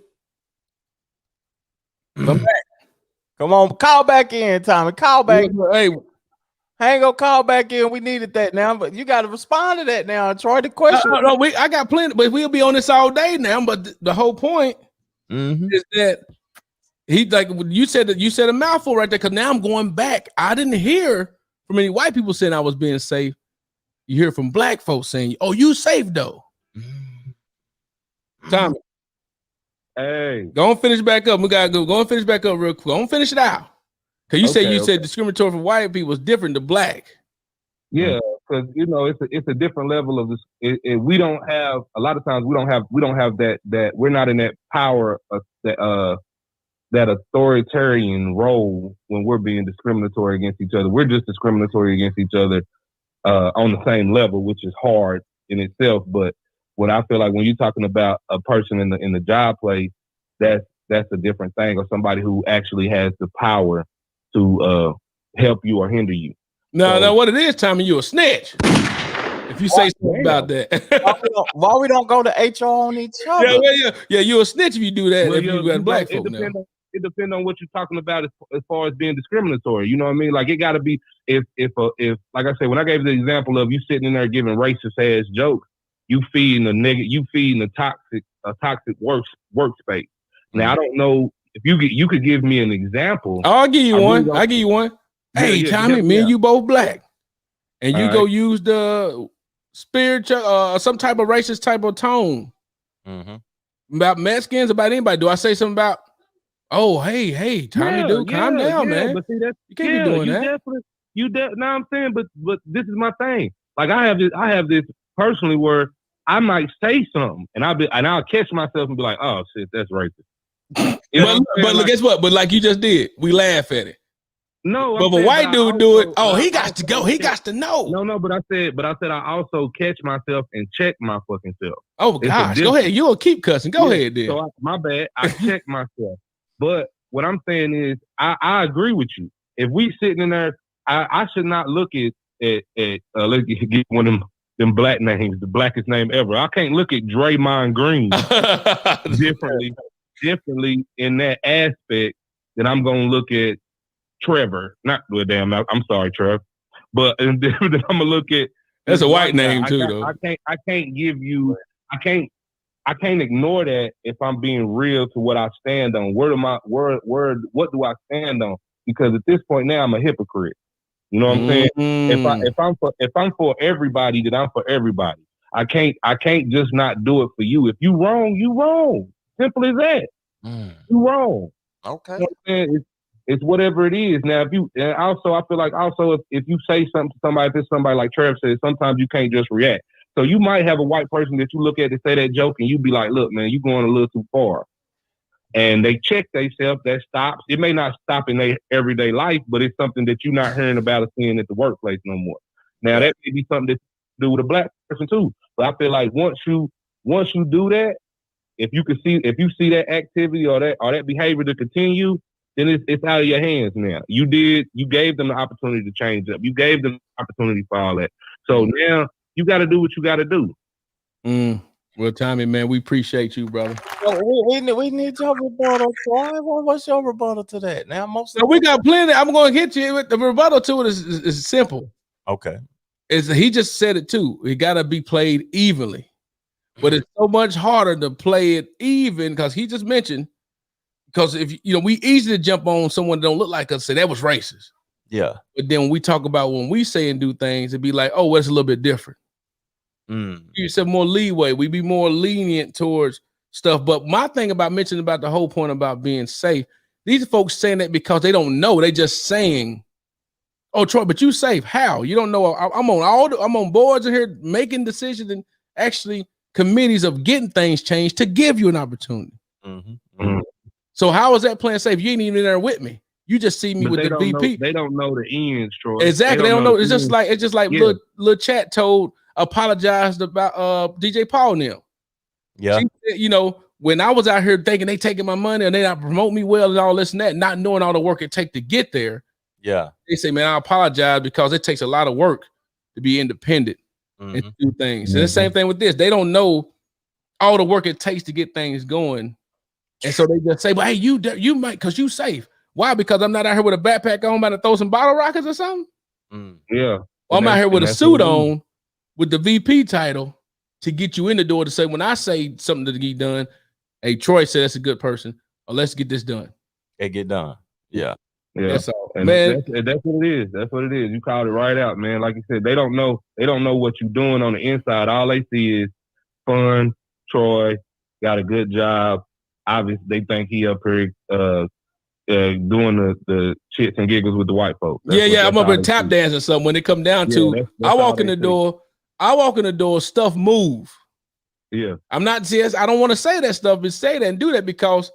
Come back. Come on, call back in, Tommy. Call back. Hey. I ain't gonna call back in. We needed that now, but you got to respond to that now, Troy. The question. No, I got plenty, but we'll be on this all day now. But the whole point is that he, like you said a mouthful right there. Because now I'm going back. I didn't hear from any white people saying I was being safe. You hear from Black folks saying, "Oh, you safe though." Tommy, hey, go and finish back up. We gotta go and finish back up real quick. Go and finish it out. Because you said discriminatory for white people is different to Black. Yeah, because it's a different level of this. We don't have a lot of times. We don't have that. We're not in that power of that authoritarian role when we're being discriminatory against each other. We're just discriminatory against each other on the same level, which is hard in itself. But what I feel like when you're talking about a person in the job place, that's a different thing, or somebody who actually has the power to help you or hinder you. No, what it is, Tommy, you a snitch. If you say something about that. why we don't go to HR on each other? Yeah, you a snitch if you do that. Well, if you got Black folk now. It depends on what you're talking about as far as being discriminatory. You know what I mean? Like it got to be if like I said, when I gave the example of you sitting in there giving racist ass jokes, you feeding a toxic workspace. Now I don't know if you could give me an example. I'll give you one. Hey, Tommy, me and you both Black, and you go use the spiritual some type of racist type of tone about Mexicans, about anybody. Do I say something about? Oh, hey, Tommy, calm down, man. But see, you can't be doing that. Now I'm saying, but this is my thing. Like I have this personally where I might say something, and I'll catch myself and be like, oh shit, that's racist. But guess what? But like you just did, we laugh at it. No, but if a white dude do it, he got to go. He got to know. No, but I said I also catch myself and check my fucking self. Oh gosh, go ahead. You'll keep cussing. Go ahead, then. So my bad. I check myself. But what I'm saying is, I agree with you. If we sitting in there, I should not look at let's get one of them Black names, the blackest name ever. I can't look at Draymond Green differently in that aspect than I'm gonna look at Trevor. I'm sorry, Trev. But then I'm gonna look at that's a white name too, though. I can't ignore that if I'm being real to what I stand on. What do I stand on? Because at this point now I'm a hypocrite. You know what I'm saying? If I'm for everybody, then I'm for everybody. I can't just not do it for you. If you wrong, you wrong. Simple as that. You wrong. Okay. You know what I'm saying? It's whatever it is. Now, I feel like if you say something to somebody, if it's somebody like Trev said, sometimes you can't just react. So you might have a white person that you look at to say that joke, and you be like, "Look, man, you going a little too far." and they check themselves, that stops. It may not stop in their everyday life, but it's something that you're not hearing about or seeing at the workplace no more. Now that may be something to do with a black person too. But I feel like once you do that, if you see that activity or that behavior to continue, then it's out of your hands now. You gave them the opportunity to change up. You gave them the opportunity for all that. So now you got to do what you got to do. Well, Tommy, man, we appreciate you, brother. We need your rebuttal. What's your rebuttal to that? Now, we got plenty. I'm going to hit you with the rebuttal to it is simple. Okay. He just said it too. It got to be played evenly. But it's so much harder to play it even because he just mentioned, because if we easily jump on someone that don't look like us, say that was racist. Yeah. But then when we talk about when we say and do things, it'd be like, oh, well, it's a little bit different. You said more leeway. We be more lenient towards stuff. But my thing about mentioning about the whole point about being safe, these folks saying that because they don't know. They just saying, oh, Troy, but you safe. How? You don't know. I'm on boards in here making decisions and actually committees of getting things changed to give you an opportunity. So how is that playing safe? You ain't even in there with me. You just see me with the VP. They don't know the ends, Troy. Exactly. They don't know. It's just like little chat apologized about DJ Paul now. Yeah. She said, when I was out here thinking they taking my money and they not promote me well and all this and that, not knowing all the work it take to get there. Yeah. They say, man, I apologize because it takes a lot of work to be independent and to do things. And the same thing with this. They don't know all the work it takes to get things going. And so they just say, well, hey, you might, because you safe. Why? Because I'm not out here with a backpack on about to throw some bottle rockets or something? Yeah. Or I'm out here with a suit on with the VP title to get you in the door to say, when I say something to get done, hey, Troy said that's a good person, or let's get this done. It get done. Yeah. Yeah. That's all. And man. That's what it is. That's what it is. You called it right out, man. Like you said, they don't know what you're doing on the inside. All they see is fun. Troy got a good job. Obviously, they think he up here doing the shits and giggles with the white folks. I'm up here tap dancing something. When it come down to, I walk in the door, stuff move. Yeah. I'm not just, I don't want to say that stuff, but say that and do that because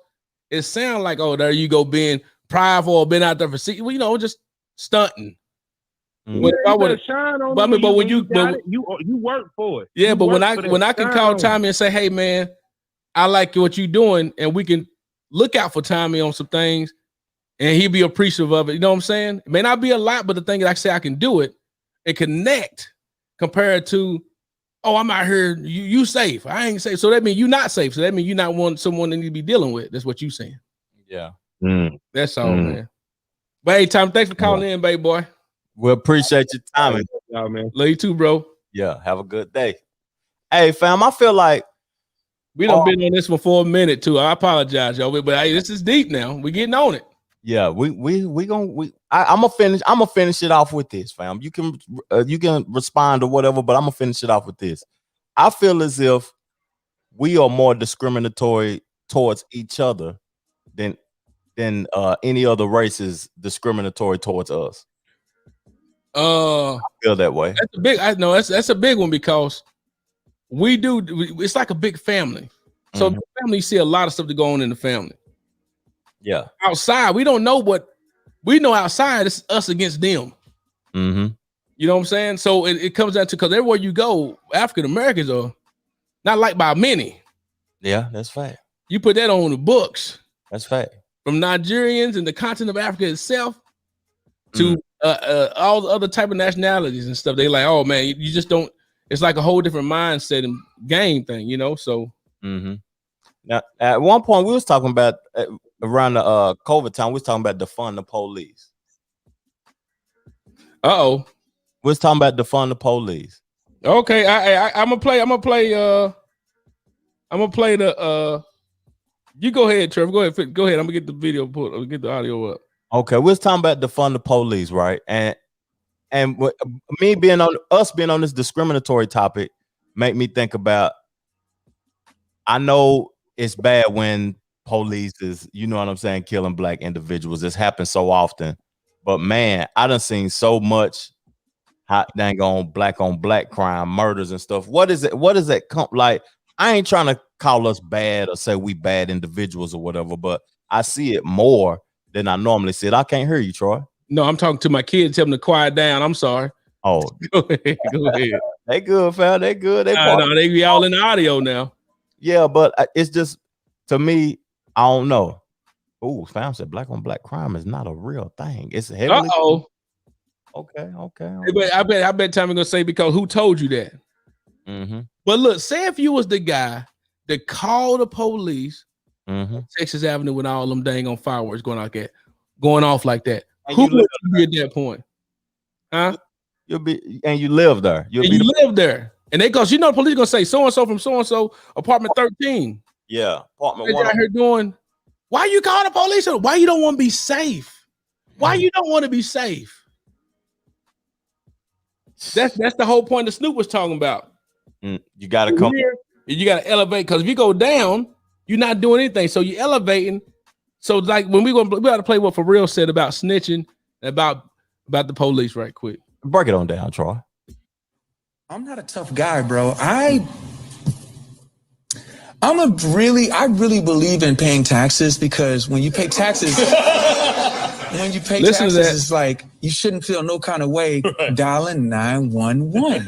it sounds like, oh, there you go, being prideful or been out there for just stunting. But when you work for it. Yeah, but when I can call Tommy and say, hey man, I like what you're doing, and we can look out for Tommy on some things, and he'll be appreciative of it. You know what I'm saying? It may not be a lot, but the thing that I say I can do it and connect compared to, oh, I'm out here, you safe. I ain't safe. So that means you're not safe. So that means you not want someone that need to be dealing with. That's what you saying. Yeah. That's all, man. But hey, Tommy, thanks for calling in, baby boy. We appreciate your time, man. Love you too, bro. Yeah, have a good day. Hey, fam, I feel like we done been on this one for a minute too. I apologize, y'all, but hey, this is deep now. We getting on it. Yeah, I'm gonna finish it off with this, fam. You can respond or whatever, but I'm gonna finish it off with this. I feel as if we are more discriminatory towards each other than any other race is discriminatory towards us. I feel that way. That's a big. I know that's a big one because we do. It's like a big family. So the family, you see a lot of stuff to go on in the family. Yeah. Outside, we don't know what we know. Outside, it's us against them. You know what I'm saying? So it comes down to, because everywhere you go, African Americans are not liked by many. Yeah, that's fact. You put that on the books. That's fact. From Nigerians and the continent of Africa itself to all the other type of nationalities and stuff. They like, oh man, you just don't. It's like a whole different mindset and game thing, So. Now, at one point, we was talking about around the COVID time. We was talking about defund the police. We was talking about defund the police. Okay, I'm gonna play the. You go ahead, Trevor. Go ahead. I'm gonna get the video put. I'm gonna get the audio up. Okay, we was talking about defund the police, right? And me being on this discriminatory topic make me think about. I know it's bad when police is, you know what I'm saying, killing black individuals. This happens so often, but man, I done seen so much hot dang on black crime, murders and stuff. What is it? What does that come like? I ain't trying to call us bad or say we bad individuals or whatever, but I see it more than I normally see it. I can't hear you, Troy. No, I'm talking to my kids. Tell them to quiet down. I'm sorry. Oh, Go ahead. they good, fam. They good. No, they be all in the audio now. Yeah, but it's just, to me, I don't know. Oh, fam said black on black crime is not a real thing. It's heavily. Okay. I bet Tommy gonna say, because who told you that? Mm-hmm. But look, say if you was the guy that called the police on Texas Avenue with all them dang on fireworks going off like that. And Who would you be at that point? Huh? You live there. You live there. And they go, the police gonna say so-and-so from so-and-so apartment 13. Yeah. Apartment one. Out here doing, why you call the police? Why you don't want to be safe? Why you don't want to be safe? That's the whole point that Snoop was talking about. You gotta come here. You gotta elevate, because if you go down, you're not doing anything. So you're elevating. So like when we gotta play what For Real said about snitching, about the police right quick. Break it on down, Troy. I'm not a tough guy, bro. I really believe in paying taxes, because when you pay taxes, it's like you shouldn't feel no kind of way dialing 911.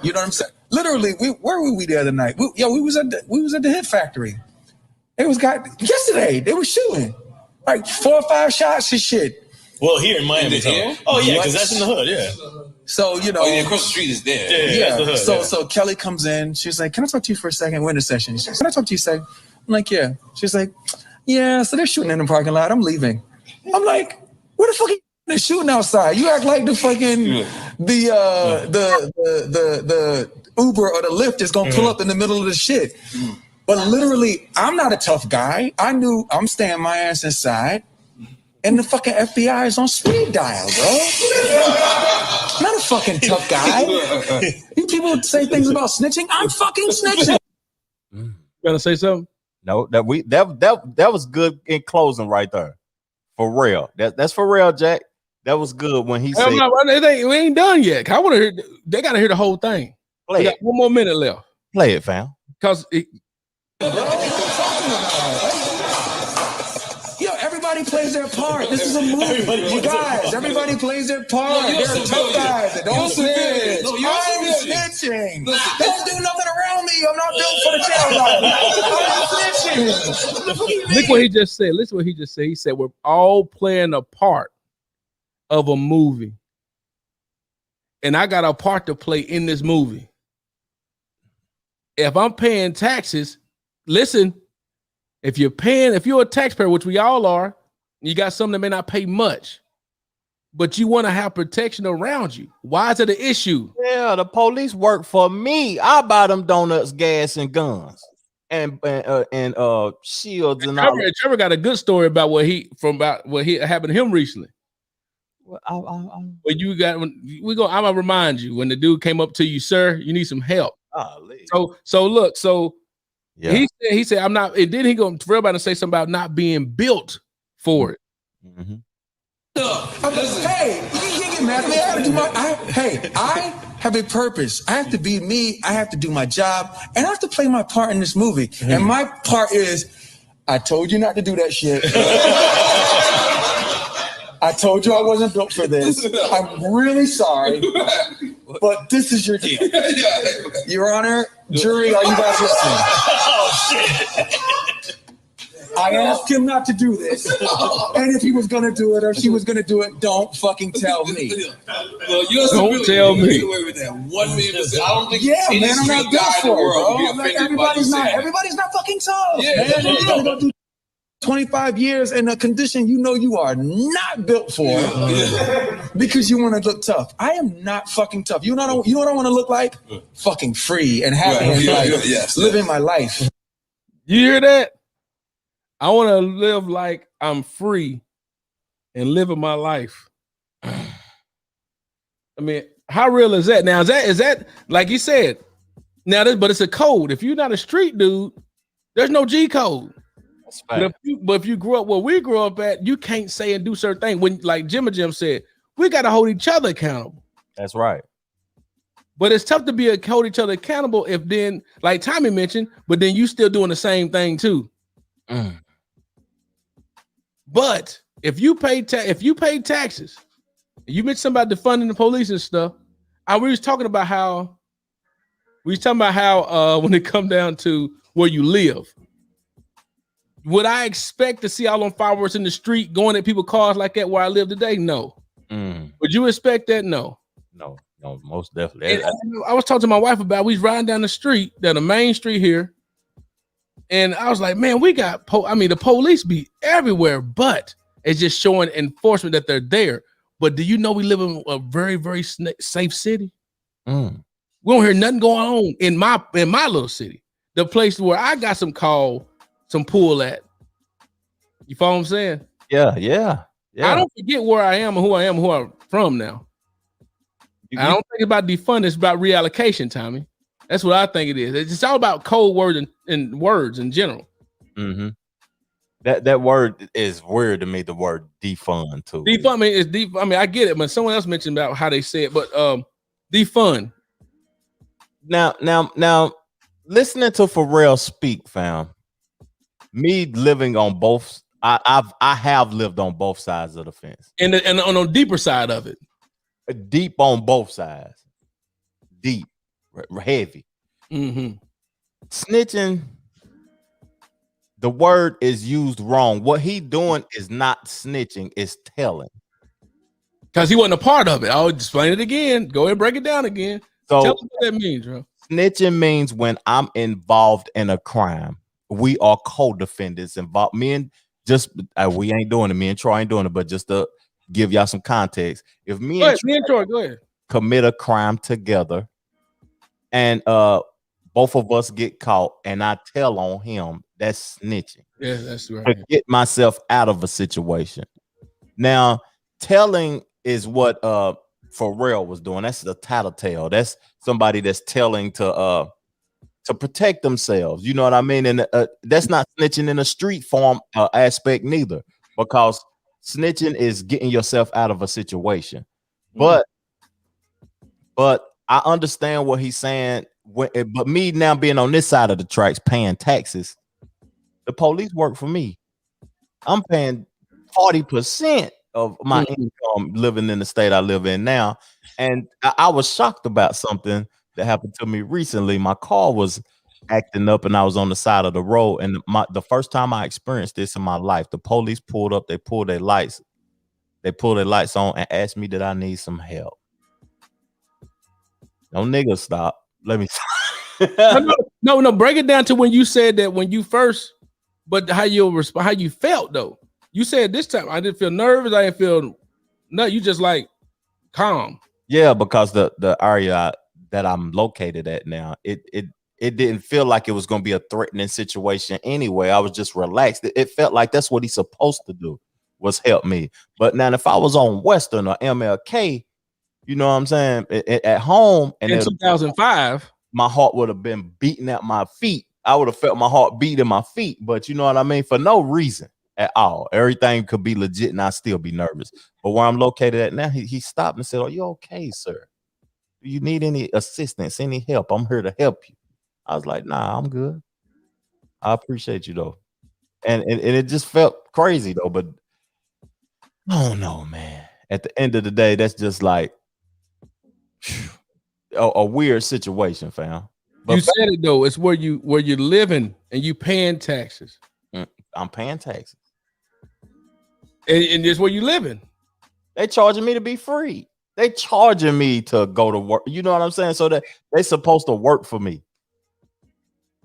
You know what I'm saying? Literally, where were we the other night? We was at the Hit Factory. Yesterday they were shooting like 4 or 5 shots and shit. Well, here in Miami. Oh yeah, because that's in the hood. Yeah. So across the street is there. Yeah. The hood, so Kelly comes in. She's like, "Can I talk to you for a second? We're in a session." She says, "Can I talk to you a second?" I'm like, "Yeah." She's like, "Yeah." So they're shooting in the parking lot. I'm leaving. I'm like, "Where the fuck are they shooting outside? You act like the fucking the Uber or the Lyft is gonna pull up in the middle of the shit." But literally, I'm not a tough guy. I knew I'm staying my ass inside. And the fucking FBI is on speed dial, bro. Not a fucking tough guy. You people say things about snitching. I'm fucking snitching. You gonna say something? No, that was good in closing right there. For real. That's for real, Jack. That was good when he said we ain't done yet. I want to hear. They gotta hear the whole thing. We got 1 more minute left. Play it, fam. Because everybody plays their part. This is a movie. You guys, everybody plays their part. There are tough guys that don't snitch. I'm snitching. Don't do nothing around me. I'm not built for the jail life. I'm snitching. Look what he just said. Listen what he just said. He said, we're all playing a part of a movie. And I got a part to play in this movie. If I'm paying taxes, listen, if you're a taxpayer, which we all are, you got something that may not pay much, but you want to have protection around you. Why is it an issue? Yeah, the police work for me. I buy them donuts, gas, and guns, and shields and all. Trevor got a good story about what happened to him recently. Well, I'm gonna remind you when the dude came up to you, sir, you need some help. Yeah. He said, I'm not, and then he go to everybody and say something about not being built for it. Mm-hmm. Hey, you can't get mad at me. I have a purpose. I have to be me. I have to do my job, and I have to play my part in this movie. Mm-hmm. And my part is, I told you not to do that shit. I told you I wasn't built for this. I'm really sorry, but this is your deal. Your Honor, jury, are you guys listening? Oh, shit. I asked him not to do this, and if he was going to do it or she was going to do it, don't fucking tell me. Well, don't tell me. You get away with that 1,000,000%. I don't think man, I'm not built for it, bro. Like, everybody's not fucking tough. Yeah, man. You're going to go do 25 years in a condition you are not built for because you want to look tough. I am not fucking tough. You know what I want to look like? Fucking free and happy and living my life. You hear that? I want to live like I'm free and living my life. I mean, how real is that? Now, is that like you said? Now, but it's a code. If you're not a street dude, there's no G code. But if you grew up where we grew up at, you can't say and do certain things. When, like Jim said, we got to hold each other accountable. That's right. But it's tough to hold each other accountable if then, like Tommy mentioned, but then you still doing the same thing too. But if you pay taxes, you mentioned somebody defunding the police and stuff. We was talking about how when it come down to where you live, would I expect to see all them fireworks in the street going at people's cars like that where I live today? No. Would you expect that? No, most definitely. I was talking to my wife about, we was riding down the main street here, and I was like, man, we got the police be everywhere, but it's just showing enforcement that they're there. But do you know we live in a very, very safe city? We don't hear nothing going on in my little city, the place where I got some pull at. You follow what I'm saying? Yeah. I don't forget where I am and who I'm from now. I don't think about defund. It's about reallocation, Tommy. That's what I think it is. It's all about code words and words in general. Mm-hmm. That word is weird to me. The word defund too. Defund. I get it, but someone else mentioned about how they say it. But defund. Now, listening to Pharrell speak, fam. Me living on both. I have lived on both sides of the fence, and on the deeper side of it. Deep on both sides. Deep, heavy. Snitching. The word is used wrong. What he doing is not snitching, it's telling. Because he wasn't a part of it. I'll explain it again. Go ahead and break it down again. So tell us what that means, bro. Snitching means when I'm involved in a crime. We are co-defendants involved. Me and we ain't doing it. Me and Troy ain't doing it, but just to give y'all some context. If me and Troy go ahead. Commit a crime together and both of us get caught and I tell on him, that's snitching. Yeah, that's right. To get myself out of a situation. Now, telling is what Pharrell was doing. That's the tattletale. That's somebody that's telling to protect themselves. You know what I mean? And that's not snitching in a street form aspect neither, because snitching is getting yourself out of a situation. But I understand what he's saying. But me now being on this side of the tracks, paying taxes, the police work for me. I'm paying 40% of my income living in the state I live in now. And I was shocked about something that happened to me recently. My car was acting up and I was on the side of the road. And the first time I experienced this in my life, the police pulled up, they pulled their lights on and asked me, did I need some help? No nigga, stop. Let me No, break it down to when you said that when you first, but how you felt though. You said this time I didn't feel nervous, I didn't feel nothing. You just like calm. Yeah, because the area that I'm located at now, it didn't feel like it was going to be a threatening situation anyway. I was just relaxed. It felt like that's what he's supposed to do, was help me. But now if I was on Western or MLK, you know what I'm saying, at home, and in 2005, my heart would have been beating at my feet. I would have felt my heart beat in my feet, but you know what I mean, for no reason at all. Everything could be legit and I'd still be nervous. But where I'm located at now, he stopped and said, "Are you okay, sir? Do you need any assistance, any help? I'm here to help you." I was like, "Nah, I'm good. I appreciate you though." And it just felt crazy though. But I don't know, man. At the end of the day, that's just like a weird situation, fam. But you said it though. It's where you're living and you paying taxes. I'm paying taxes. And it's where you living. They charging me to be free. They charging me to go to work. You know what I'm saying? So that they supposed to work for me.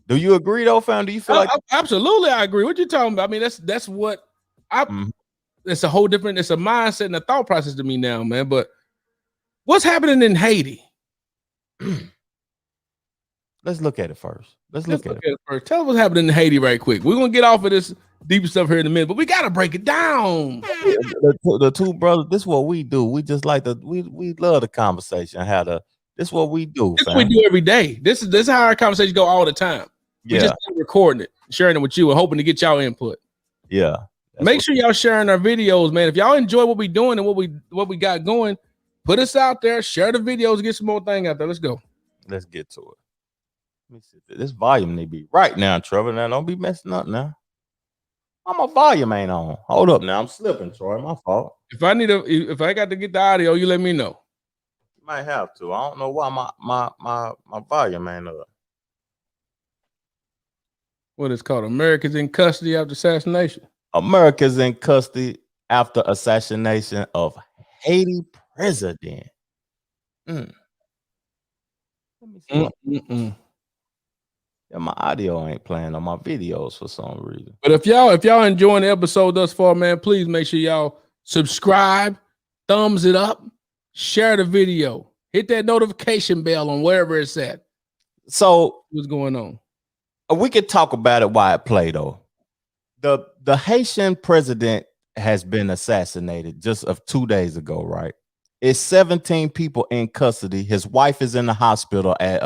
Do you agree though, fam? Do you feel like absolutely I agree. What you talking about? I mean, that's what it's a whole different, it's a mindset and a thought process to me now, man. But what's happening in Haiti? Let's look at it first. Let's look at it first. Tell us what's happening in Haiti right quick. We're gonna get off of this deep stuff here in a minute, but we gotta break it down. The two brothers, this is what we do. We just like we love the conversation. This is what we do. This is what we do every day. This is how our conversations go all the time. We just recording it, sharing it with you, and hoping to get y'all input. Yeah. Make sure y'all sharing our videos, man. If y'all enjoy what we doing and what we got going, Put us out there. Share the videos. Get some more thing out there. Let's go. Let's get to it. Let me see. This volume need to be right now, Trevor. Now don't be messing up now. My volume ain't on. Hold up now. I'm slipping, Troy. My fault. If I got to get the audio, you let me know. You might have to. I don't know why my volume ain't up. What it's called? Americans in custody after assassination. America's in custody after assassination of Haiti president. Let me see. Yeah, my audio ain't playing on my videos for some reason. But if y'all enjoying the episode thus far, man, please make sure y'all subscribe, thumbs it up, share the video, hit that notification bell on wherever it's at. So what's going on? We could talk about it while it play though. The Haitian president has been assassinated just of 2 days ago, right? It's 17 people in custody. His wife is in the hospital at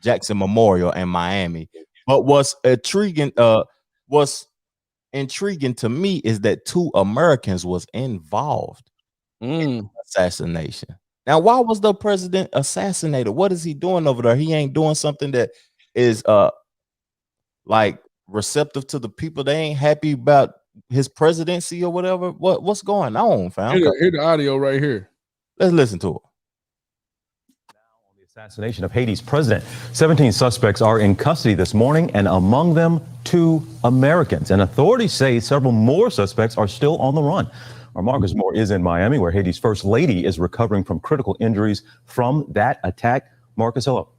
Jackson Memorial in Miami. But what's intriguing to me is that 2 Americans was involved in the assassination. Now, why was the president assassinated? What is he doing over there? He ain't doing something that is like receptive to the people. They ain't happy about his presidency or whatever. What's going on, fam? Hear the audio right here. Let's listen to it. On the assassination of Haiti's president, 17 suspects are in custody this morning, and among them 2 Americans. And authorities say several more suspects are still on the run. Our Marcus Moore is in Miami, where Haiti's first lady is recovering from critical injuries from that attack. Marcus, hello.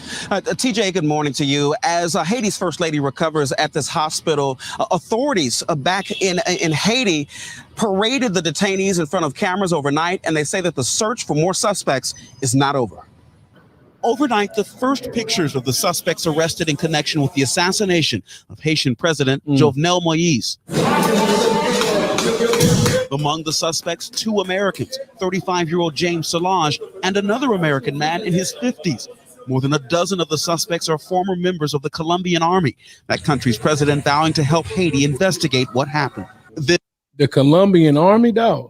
TJ, good morning to you. As Haiti's first lady recovers at this hospital, authorities back in Haiti paraded the detainees in front of cameras overnight, and they say that the search for more suspects is not over. Overnight, the first pictures of the suspects arrested in connection with the assassination of Haitian President Jovenel Moïse. Among the suspects, 2 Americans, 35-year-old James Solange and another American man in his 50s. More than a dozen of the suspects are former members of the Colombian army, that country's president vowing to help Haiti investigate what happened. The Colombian army, dog.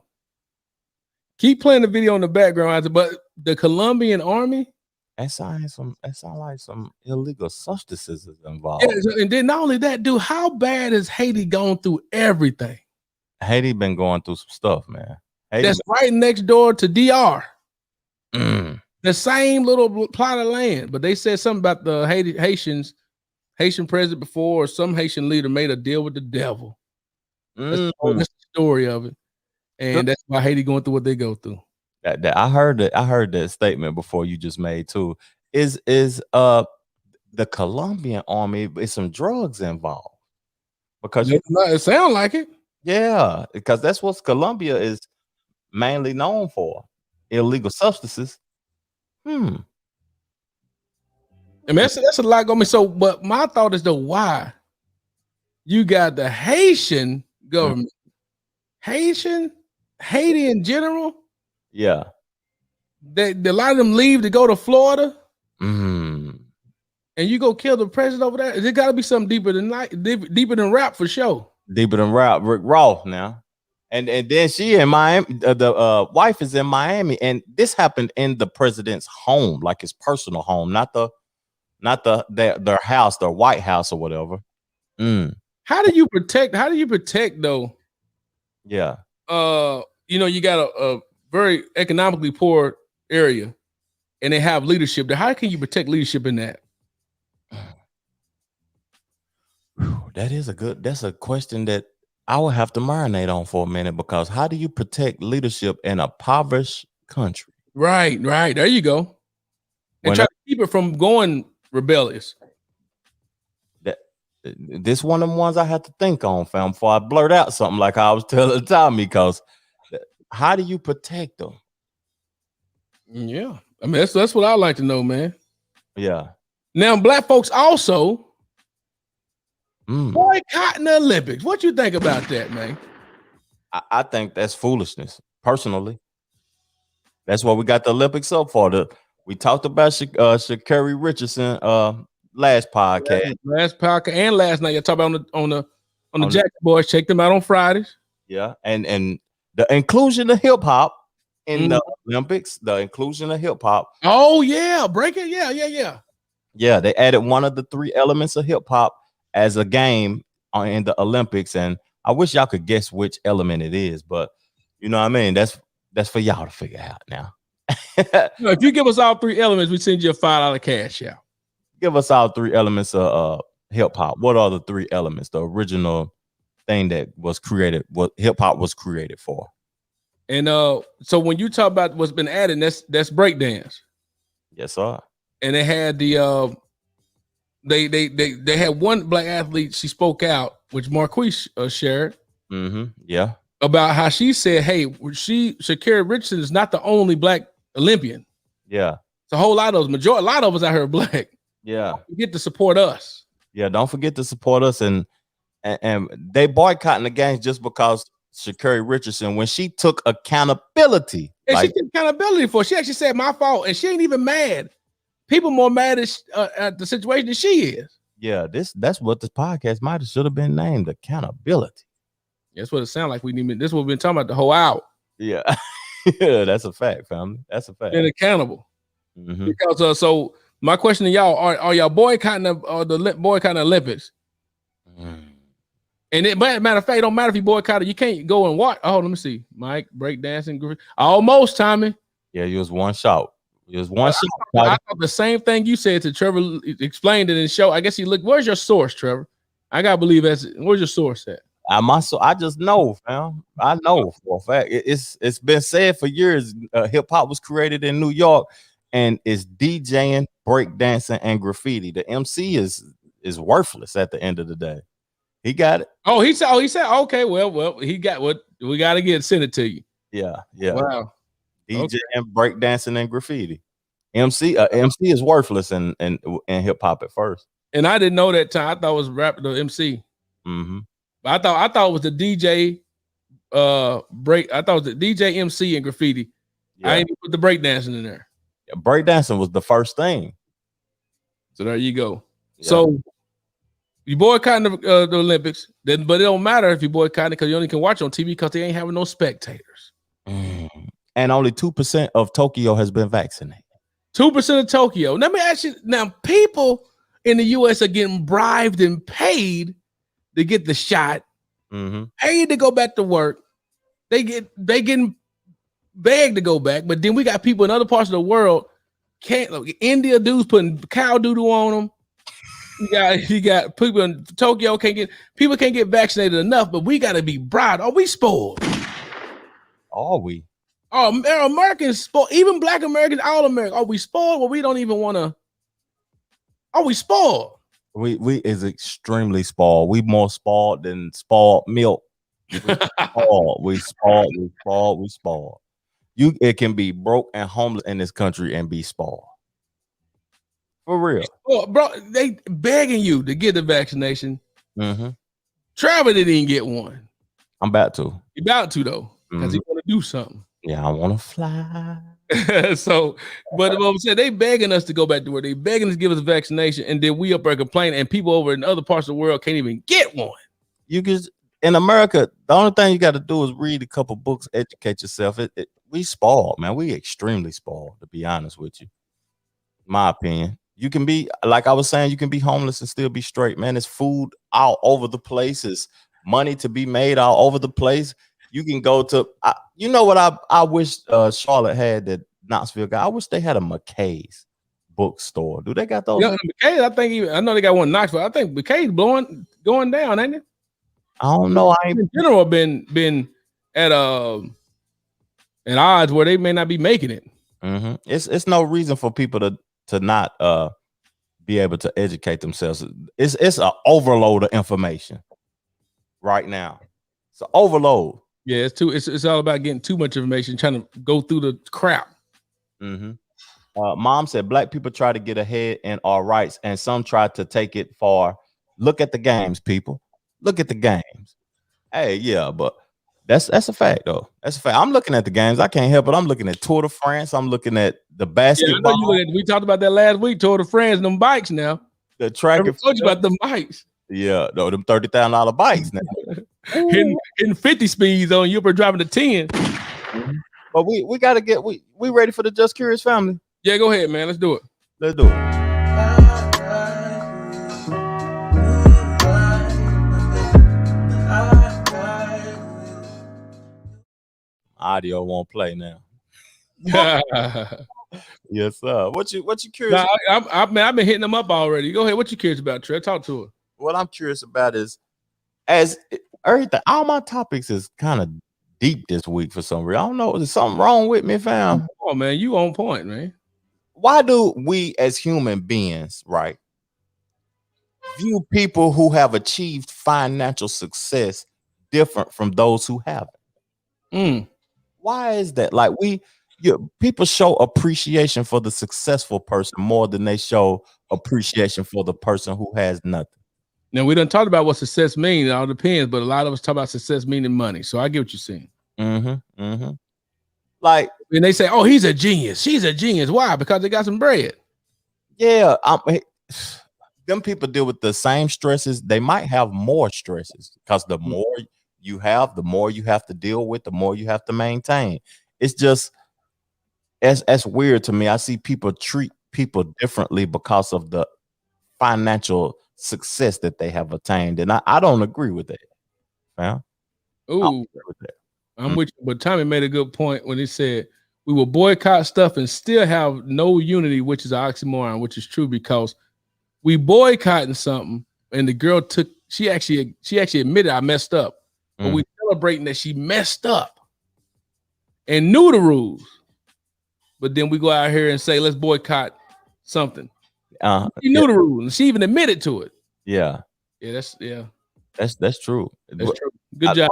Keep playing the video in the background, but the Colombian army? That sounds like some illegal substances is involved. Yeah, and then not only that, dude, how bad has Haiti gone through everything? Haiti been going through some stuff, man. That's right next door to DR. The same little plot of land, but they said something about the Haitian president before, or some Haitian leader made a deal with the devil. That's the story of it, and that's why Haiti going through what they go through. I heard that statement before you just made too. Is the Colombian army is some drugs involved? Because it sounds like it. Yeah, because that's what Colombia is mainly known for: illegal substances. I mean, that's a lot going. So, but my thought is though, why you got the Haitian government, Haiti in general? Yeah, a lot of them leave to go to Florida, and you go kill the president over there. It got to be something deeper than rap for sure. Deeper than rap, Rick Ross now. And then she in Miami, the wife is in Miami, and this happened in the president's home, like his personal home, not their house, their White House or whatever. How do you protect though? Yeah. You got a very economically poor area, and they have leadership there. How can you protect leadership in that? That's a question that I would have to marinate on for a minute, because how do you protect leadership in a impoverished country? Right. There you go. And try to keep it from going rebellious. This one of the ones I have to think on, fam, before I blurt out something like I was telling Tommy, because how do you protect them? Yeah. I mean, that's what I like to know, man. Yeah. Now, black folks also boycotting the Olympics. What you think about that, man? I think that's foolishness, personally. That's what we got the Olympics up for. We talked about Sha'Carri Richardson last podcast. Last podcast and last night. You talk about on the Jackson Boys. Check them out on Fridays. Yeah, and the inclusion of hip hop in the Olympics, the inclusion of hip hop. Oh yeah, breaking. Yeah. Yeah, they added one of the 3 elements of hip hop as a game in the Olympics, and I wish y'all could guess which element it is, but you know what I mean. That's for y'all to figure out now. If you give us all 3 elements, we send you a $5 cash out. Give us all 3 elements of hip hop. What are the 3 elements? The original thing that was created, what hip hop was created for. And so when you talk about what's been added, that's breakdance. Yes, sir. And they had the they had one black athlete. She spoke out, which Marquise shared. Yeah. About how she said, "Hey, Sha'Carri Richardson is not the only black Olympian. Yeah. It's a whole lot of us. A lot of us out here are black. Yeah. You get to support us. Yeah. Don't forget to support us." And they boycotting the games just because Sha'Carri Richardson, when she took accountability, and she took accountability for it. She actually said, "My fault," and she ain't even mad. People more mad at the situation than she is. Yeah, that's what this podcast should have been named, accountability. That's what it sounds like. This is what we've been talking about the whole hour. Yeah, yeah, that's a fact, family. That's a fact. Being accountable. Because so my question to y'all: Are y'all boycotting the Olympics? And matter of fact, it don't matter if you boycott it. You can't go and watch. Oh, let me see. Mike, breakdancing. Almost, Tommy. Yeah, you was one shot. I thought the same thing you said to Trevor. Explained it in the show. I guess he looked. Where's your source, Trevor? I gotta believe where's your source at? I just know, fam. I know for a fact. It's been said for years. Hip hop was created in New York, and it's DJing, breakdancing, and graffiti. The MC is worthless at the end of the day. He got it. Oh, he said. Okay, well, he got what we got to get. Send it to you. Yeah. Wow. DJ and breakdancing and graffiti. MC is worthless in hip hop at first. And I didn't know that time. I thought it was rap the MC. But I thought it was the DJ break. I thought it was the DJ, MC, and graffiti. Yeah. I ain't put the breakdancing in there. Yeah, breakdancing was the first thing. So there you go. Yeah. So you boycotting the Olympics, but it don't matter if you boycott it because you only can watch on TV because they ain't having no spectators. And only 2% of Tokyo has been vaccinated. 2% of Tokyo. Let me ask you now, people in the US are getting bribed and paid to get the shot, paid to go back to work. They getting begged to go back, but then we got people in other parts of the world India dudes putting cow doodle on them. You got people in Tokyo can't get vaccinated enough, but we got to be bribed. Are we spoiled? Are we? Oh, Americans spoiled. Even Black Americans, all Americans. Are we spoiled? Well, we don't even want to. Are we spoiled? We is extremely spoiled. We more spoiled than spoiled milk. We spoiled. It can be broke and homeless in this country and be spoiled. For real. Well, bro, they begging you to get the vaccination. Trevor didn't even get one. I'm about to. He about to though, because he want to do something. Yeah, I want to fly. So, but what I'm saying, they begging us to go back to work. They begging us to give us a vaccination, and then we up there complaining, and people over in other parts of the world can't even get one. You can in America. The only thing you got to do is read a couple books, educate yourself. We spoiled, man. We extremely spoiled, to be honest with you. My opinion. You can be, like I was saying, you can be homeless and still be straight, man. There's food all over the place. There's money to be made all over the place. You can go to, you know what I wish Charlotte had that Knoxville got? I wish they had a McKay's bookstore. Do they got those? Yeah, McKay's, I know they got one in Knoxville. I think McKay's going down, ain't it? I don't know. I ain't in general been at odds where they may not be making it. It's no reason for people to not be able to educate themselves. It's an overload of information right now. It's an overload. Yeah, it's all about getting too much information, trying to go through the crap. Mom said black people try to get ahead in our rights, and some try to take it far. Look at the games, people. Look at the games. Hey, yeah, but that's a fact though. That's a fact. I'm looking at the games. I can't help it. I'm looking at Tour de France. I'm looking at the basketball. Yeah, we talked about that last week. Tour de France, and them bikes now. The track. I told you about them bikes. Yeah, no, them $30,000 bikes now. hitting 50 speeds on you, but driving to 10. But we gotta get we ready for the Just Curious family. Yeah, go ahead, man. Let's do it. Let's do it. Audio won't play now. Yes, sir. What you curious? Nah, I've been hitting them up already. Go ahead. What you curious about, Trev? Talk to her. What I'm curious about is, everything, all my topics is kind of deep this week for some reason. I don't know. There's something wrong with me, fam. Oh man, you on point, man. Why do we as human beings, right, view people who have achieved financial success different from those who haven't? Why is that? Like people show appreciation for the successful person more than they show appreciation for the person who has nothing. Now we done talked about what success means. It all depends, but a lot of us talk about success meaning money. So I get what you're saying. Like, and they say, "Oh, he's a genius. She's a genius." Why? Because they got some bread. Yeah, them people deal with the same stresses. They might have more stresses because the more you have, the more you have to deal with, the more you have to maintain. It's just that's weird to me. I see people treat people differently because of the financial success that they have attained, and I don't agree with that. Yeah. Ooh, I'm with you. But Tommy made a good point when he said we will boycott stuff and still have no unity, which is an oxymoron, which is true because we boycotting something, and the girl she actually admitted I messed up, but we celebrating that she messed up and knew the rules. But then we go out here and say, let's boycott something. She knew the rules, and she even admitted to it. Yeah. That's true. That's true. Good job.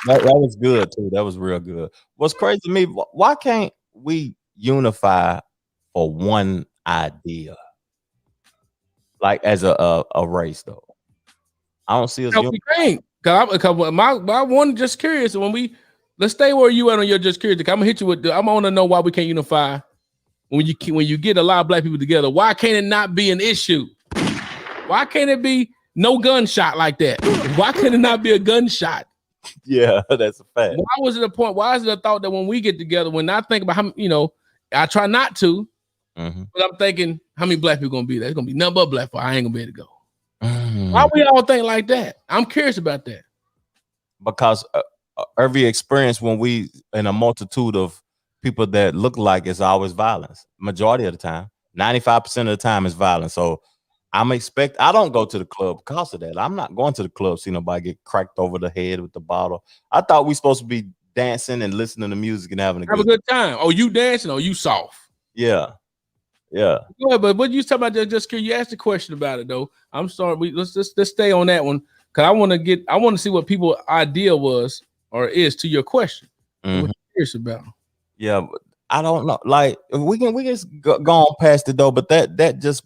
That was good too. That was real good. What's crazy to me, why can't we unify for one idea? Like as a race, though. I don't see us. No, we can't. Cause my one just curious. Let's stay where you at on your just curious. I'm gonna hit you with. I'm gonna know why we can't unify when you get a lot of black people together. Why can't it not be an issue? Why can't it be no gunshot like that? Why can it not be a gunshot? Yeah, that's a fact. Why was it a point? Why is it a thought that when we get together, when I think about how I try not to, but I'm thinking how many black people gonna be there? It's gonna be nothing but black people. I ain't gonna be able to go. Why we all think like that? I'm curious about that. Because every experience when we in a multitude of people that look like it's always violence. Majority of the time, 95% of the time is violence. So I don't go to the club because of that. I'm not going to the club see nobody get cracked over the head with the bottle. I thought we supposed to be dancing and listening to music and having a good time. Oh, you dancing or you soft? Yeah. Yeah. Yeah, but what you talking about just curious? You asked a question about it though. I'm sorry. Let's stay on that one because I want to see what people's idea was or is to your question. What you're curious about? Yeah, but I don't know. Like we can just go on past it though, but that just,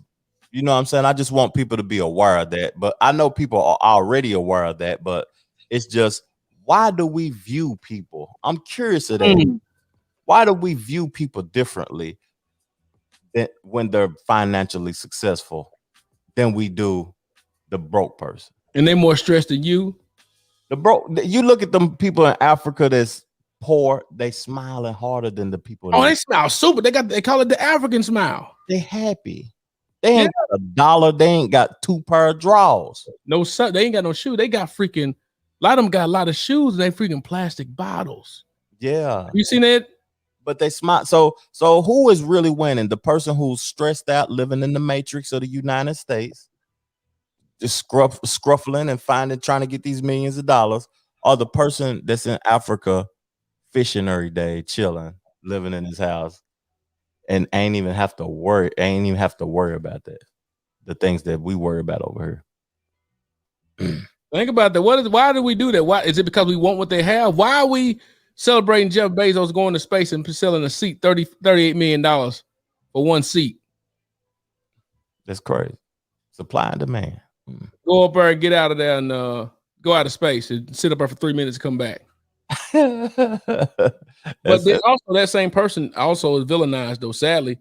you know what I'm saying? I just want people to be aware of that. But I know people are already aware of that, but it's just, why do we view people? I'm curious of that. Why do we view people differently than when they're financially successful than we do the broke person? And they're more stressed than you? You look at them people in Africa that's poor, they smiling harder than the people. Oh, they smile super. They call it the African smile. They happy. They ain't got $1. They ain't got 2 pair of drawers. No, they ain't got no shoe. They got freaking, a lot of them got a lot of shoes and they freaking plastic bottles. Yeah. You seen that? But they smart. So who is really winning? The person who's stressed out, living in the matrix of the United States, just scruffling and trying to get these millions of dollars, or the person that's in Africa fishing every day, chilling, living in his house, and ain't even have to worry about that. The things that we worry about over here. Think about that. Why do we do that? Why is it because we want what they have? Why are we celebrating Jeff Bezos going to space and selling a seat $38 million for one seat? That's crazy. Supply and demand. Go up there and get out of there and go out of space and sit up there for 3 minutes and come back. But then also that same person also is villainized though. Sadly,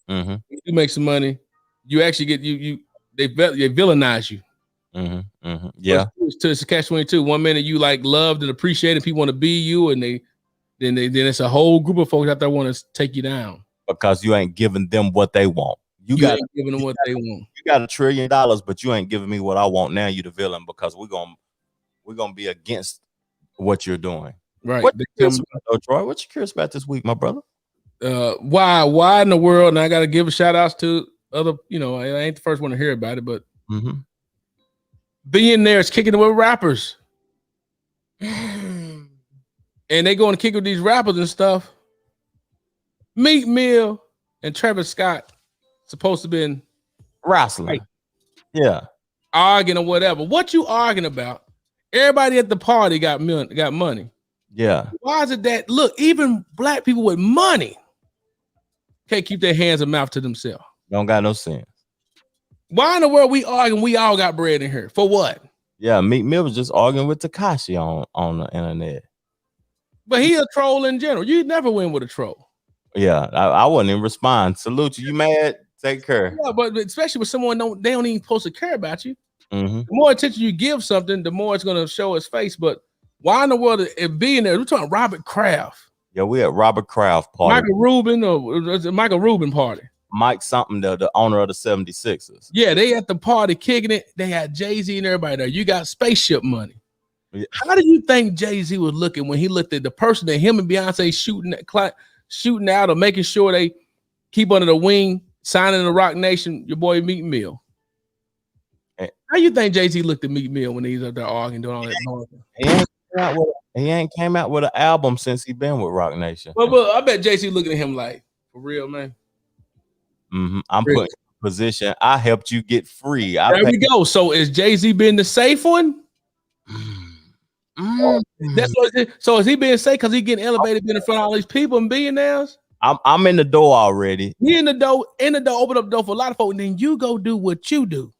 you make some money, you actually get they villainize you. Yeah, it's catch-22. 1 minute you like loved and appreciated, people want to be you, and they then it's a whole group of folks out there want to take you down because you ain't giving them what they want. You got ain't giving them what they want. You got $1 trillion, but you ain't giving me what I want. Now you the villain because we're gonna be against what you're doing. Right. What you curious about, though, Troy? What you curious about this week, my brother? Why in the world? And I got to give a shout outs to other. I ain't the first one to hear about it, but being there is kicking it with rappers, and they going to kick it with these rappers and stuff. Meek Mill and Trevor Scott supposed to been wrestling, arguing or whatever. What you arguing about? Everybody at the party got money. Yeah. Why is it that look? Even black people with money can't keep their hands and mouth to themselves. Don't got no sense. Why in the world we arguing? We all got bread in here for what? Yeah, Meek Mill was just arguing with Tekashi on the internet. But he a troll in general. You never win with a troll. Yeah, I wouldn't even respond. Salute you. You mad? Take care. Yeah, but especially with someone they don't even supposed to care about you. Mm-hmm. The more attention you give something, the more it's gonna show its face. But why in the world it being there? We're talking Robert Kraft. Yeah, we at Robert Kraft party. Michael Rubin or is it Michael Rubin party? Mike something, the owner of the 76ers. Yeah, they at the party kicking it. They had Jay-Z and everybody there. You got spaceship money. Yeah. How do you think Jay-Z was looking when he looked at the person that him and Beyonce shooting out or making sure they keep under the wing, signing the Rock Nation, your boy Meek Mill? How you think Jay-Z looked at Meek Mill when he's up there arguing, doing all that? He ain't came out with an album since he been with Rock Nation. But I bet Jay-Z looking at him like, for real, man. Mm-hmm. I'm putting in position. I helped you get free. There we go. So is Jay-Z being the safe one? That's what. So is he being safe because he getting elevated in front of all these people and billionaires? I'm in the door already. He in the door, open up the door for a lot of folks, and then you go do what you do.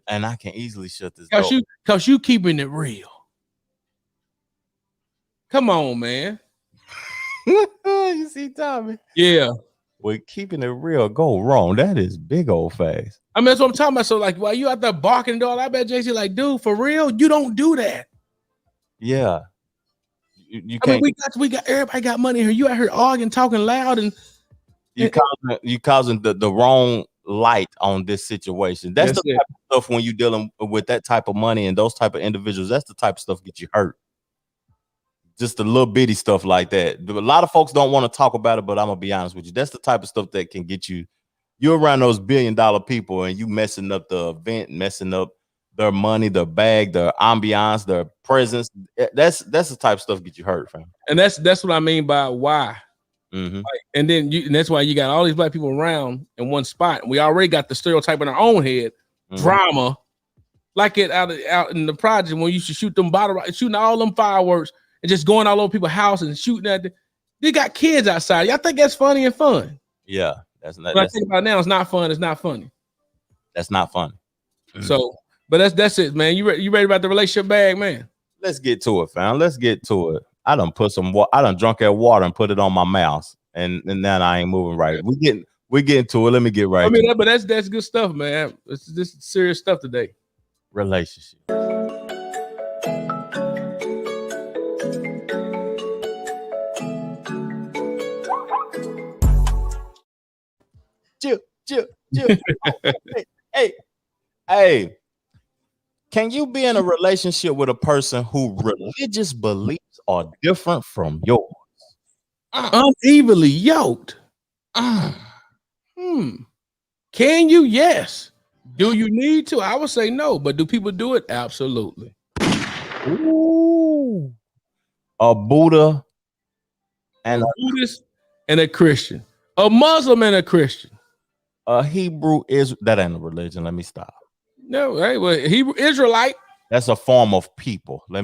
And I can easily shut this door. Because you keeping it real. Come on, man. You see, Tommy? Yeah. We're keeping it real go wrong. That is big old face. I mean, that's what I'm talking about. So, like, while you out there barking and all, I bet Jay-Z like, dude, for real, you don't do that. Yeah. You can't. I mean, we got everybody got money here. You out here arguing, talking loud, and you causing the wrong light on this situation. That's the type of stuff when you're dealing with that type of money and those type of individuals. That's the type of stuff get you hurt. Just the little bitty stuff like that. A lot of folks don't want to talk about it, but I'm gonna be honest with you. That's the type of stuff that can get you. You're around those $1 billion people, and you messing up the event, messing up their money, their bag, their ambiance, their presence. That's the type of stuff get you hurt, fam. And that's what I mean by why. Mm-hmm. Like, and then and that's why you got all these black people around in one spot. And we already got the stereotype in our own head, drama, like it out in the project when you should shoot them shooting all them fireworks and just going all over people's houses and shooting at they got kids outside. Y'all think that's funny and fun? Yeah, that's not. But I think about it now, it's not fun. It's not funny. That's not funny. So, but that's it, man. You ready about the relationship bag, man? Let's get to it, fam. Let's get to it. I done drunk that water and put it on my mouth, and then I ain't moving right. We getting to it. Let me get right. I mean, but that's good stuff, man. This is serious stuff today. Relationship. Chill. Hey. Can you be in a relationship with a person whose religious beliefs are different from yours? Unevenly yoked. Can you? Yes. Do you need to? I would say no, but do people do it? Absolutely. Ooh. A Buddha and a Buddhist and a Christian. A Muslim and a Christian. A Hebrew is that ain't a religion. Let me stop. No, hey, well, Hebrew Israelite. That's a form of people. I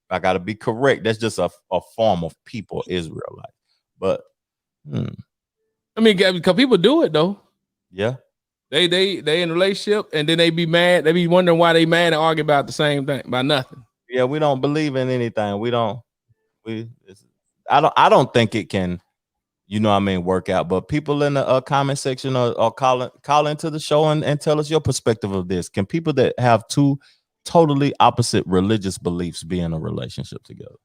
gotta be correct. That's just a form of people, Israelite. But I mean, because people do it though. Yeah. They in a relationship and then they be mad. They be wondering why they mad and argue about the same thing, about nothing. Yeah, we don't believe in anything. I don't think it can, work out. But people in the comment section are call into the show and tell us your perspective of this. Can people that have two totally opposite religious beliefs be in a relationship together?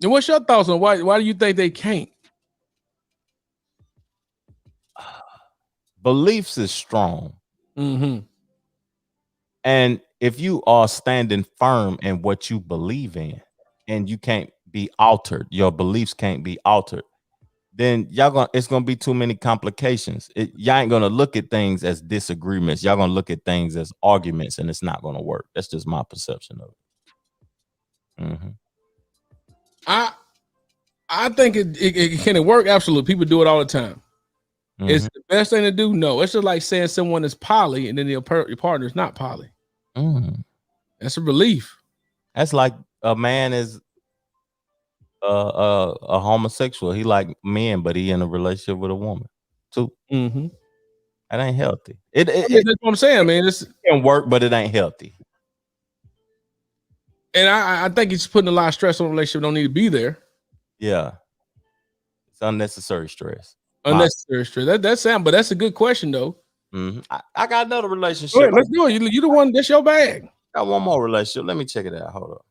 And what's your thoughts on why do you think they can't? Beliefs is strong. Mm-hmm. And if you are standing firm in what you believe in and you can't be altered, your beliefs can't be altered, then it's gonna be too many complications. Y'all ain't gonna look at things as disagreements. Y'all gonna look at things as arguments, and it's not gonna work. That's just my perception of it. Mm-hmm. I think it can work. Absolutely, people do it all the time. Mm-hmm. It's the best thing to do. No, it's just like saying someone is poly and then your partner is not poly. Mm. That's a relief. That's like a man is a homosexual. He like men, but he in a relationship with a woman too. Mm-hmm. That ain't healthy. That's what I'm saying, man. It can work, but it ain't healthy. And I think it's putting a lot of stress on the relationship. Don't need to be there. Yeah, it's unnecessary stress. Unnecessary stress. That sound, but that's a good question though. Mm-hmm. I got another relationship. Go ahead, let's do it. You the one. That's your bag. Got one more relationship. Let me check it out. Hold up.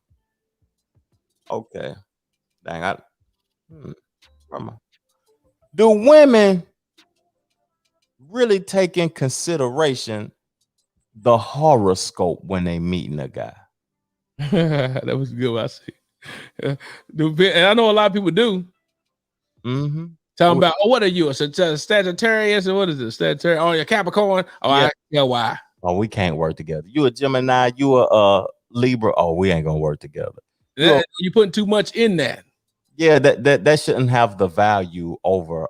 Okay. Dang. Do women really take in consideration the horoscope when they meeting a guy? That was good. I see. And I know a lot of people do. Mm-hmm. Talking about, what are you? A Sagittarius? Or what is it? Sagittarius? Oh, you're Capricorn? Oh, yeah. I know why. Oh, we can't work together. You a Gemini, you a Libra. Oh, we ain't gonna work together. You're putting too much in that. Yeah, that shouldn't have the value over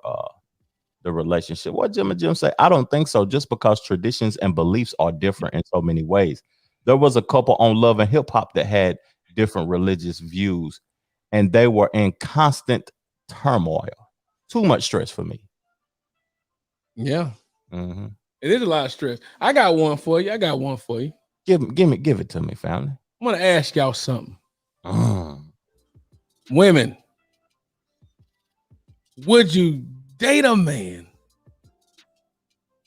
the relationship. What Jim say? I don't think so. Just because traditions and beliefs are different in so many ways. There was a couple on Love and Hip Hop that had different religious views, and they were in constant turmoil. Too much stress for me. Yeah. Mm-hmm. It is a lot of stress. I got one for you. Give it to me, family. I'm gonna ask y'all something. Women, would you date a man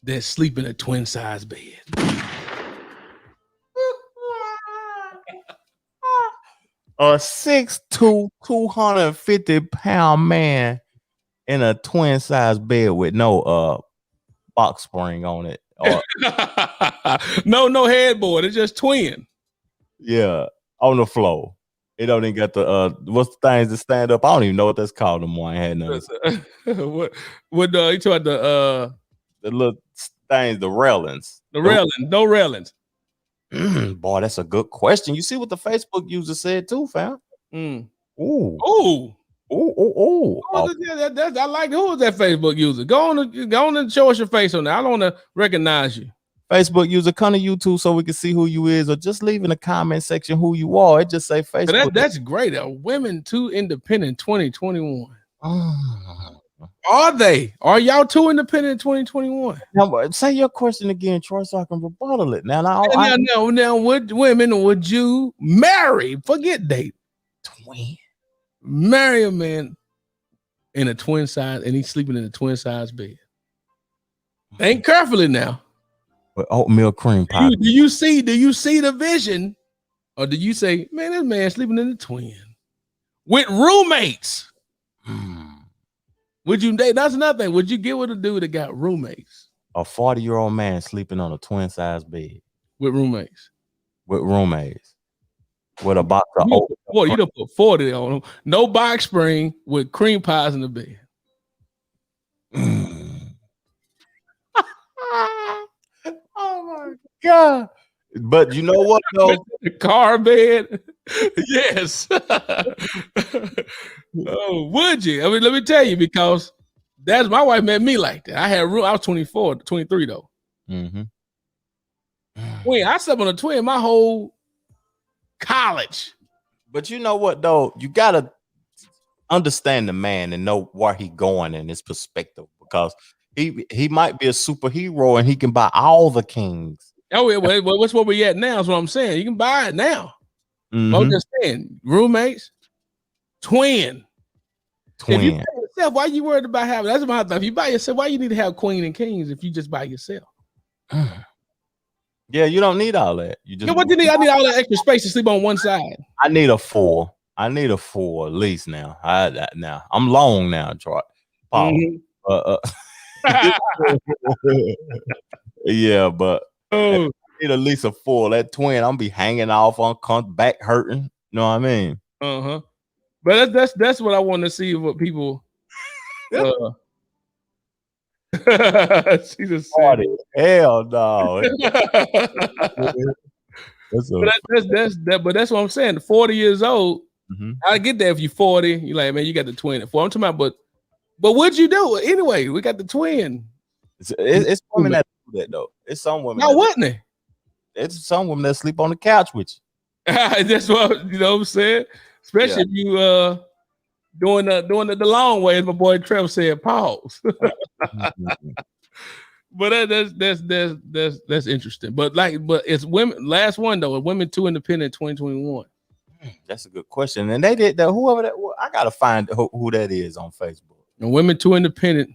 that sleep in a twin size bed? A 6'2", 250-pound man in a twin size bed with no box spring on it. No headboard. It's just twin. Yeah, on the floor. It don't even got the what's the things that stand up? I don't even know what that's called no more. I ain't had none. What you talking about the little things, the railings. The railings, no railings. Boy, that's a good question. You see what the Facebook user said too, fam? Ooh. Oh, I like who was that Facebook user? Go on and show us your face on there. I don't want to recognize you. Facebook user, come to YouTube so we can see who you is, or just leave in the comment section who you are. It just say Facebook. That's great. Women too independent 2021. Are they? Are y'all too independent in 2021? Now, say your question again, Troy, so I can rebuttal it. Now, would you marry? Forget date. Twin. Marry a man in a twin size, and he's sleeping in a twin size bed. Think carefully now. With oatmeal cream pie. Do you see the vision, or do you say, man, this man sleeping in a twin with roommates? Would you date? That's another thing. Would you get with a dude that got roommates? A 40-year-old man sleeping on a twin size bed with roommates. With a box of oatmeal. Boy, you don't put 40 on him. No box spring with cream pies in the bed. Oh my God. But you know what though? The car bed. Yes. Oh, would you? I mean, let me tell you, because that's my wife met me like that. I had room. I was 23 though. Mm-hmm. Twin, I slept on a twin my whole college. But you know what though? You gotta understand the man and know where he going in his perspective, because he might be a superhero and he can buy all the kings. Oh, well, what's where we at now? That's what I'm saying. You can buy it now. Mm-hmm. I'm just saying, roommates, twin. If you by yourself, why you worried about having? That's my thought. If you by yourself, why you need to have queen and kings if you just by yourself? Yeah, you don't need all that. You just what do you need? I need all that extra space to sleep on one side. I need a 4. I need a 4 at least now. I'm long now, Troy. Yeah, but I need at least a 4. That twin, I'm be hanging off on back hurting. You know what I mean? But that's what I want to see. What people. She just said, hell no. But that's what I'm saying. 40 years old. I get that if you're 40, you're like, man, you got the twin at 4. I'm talking about, but what'd you do anyway? We got the twin. It's women that do that though. It's some women. No, wasn't it? It's some women that sleep on the couch with you. That's what you know. What I'm saying, especially if you doing the long way, as my boy Trev said. Pause. But that's interesting. But it's women. Last one though, Women 2 Independent 2021. That's a good question. And they did that. Whoever that was, I gotta find who that is on Facebook. And Women 2 Independent.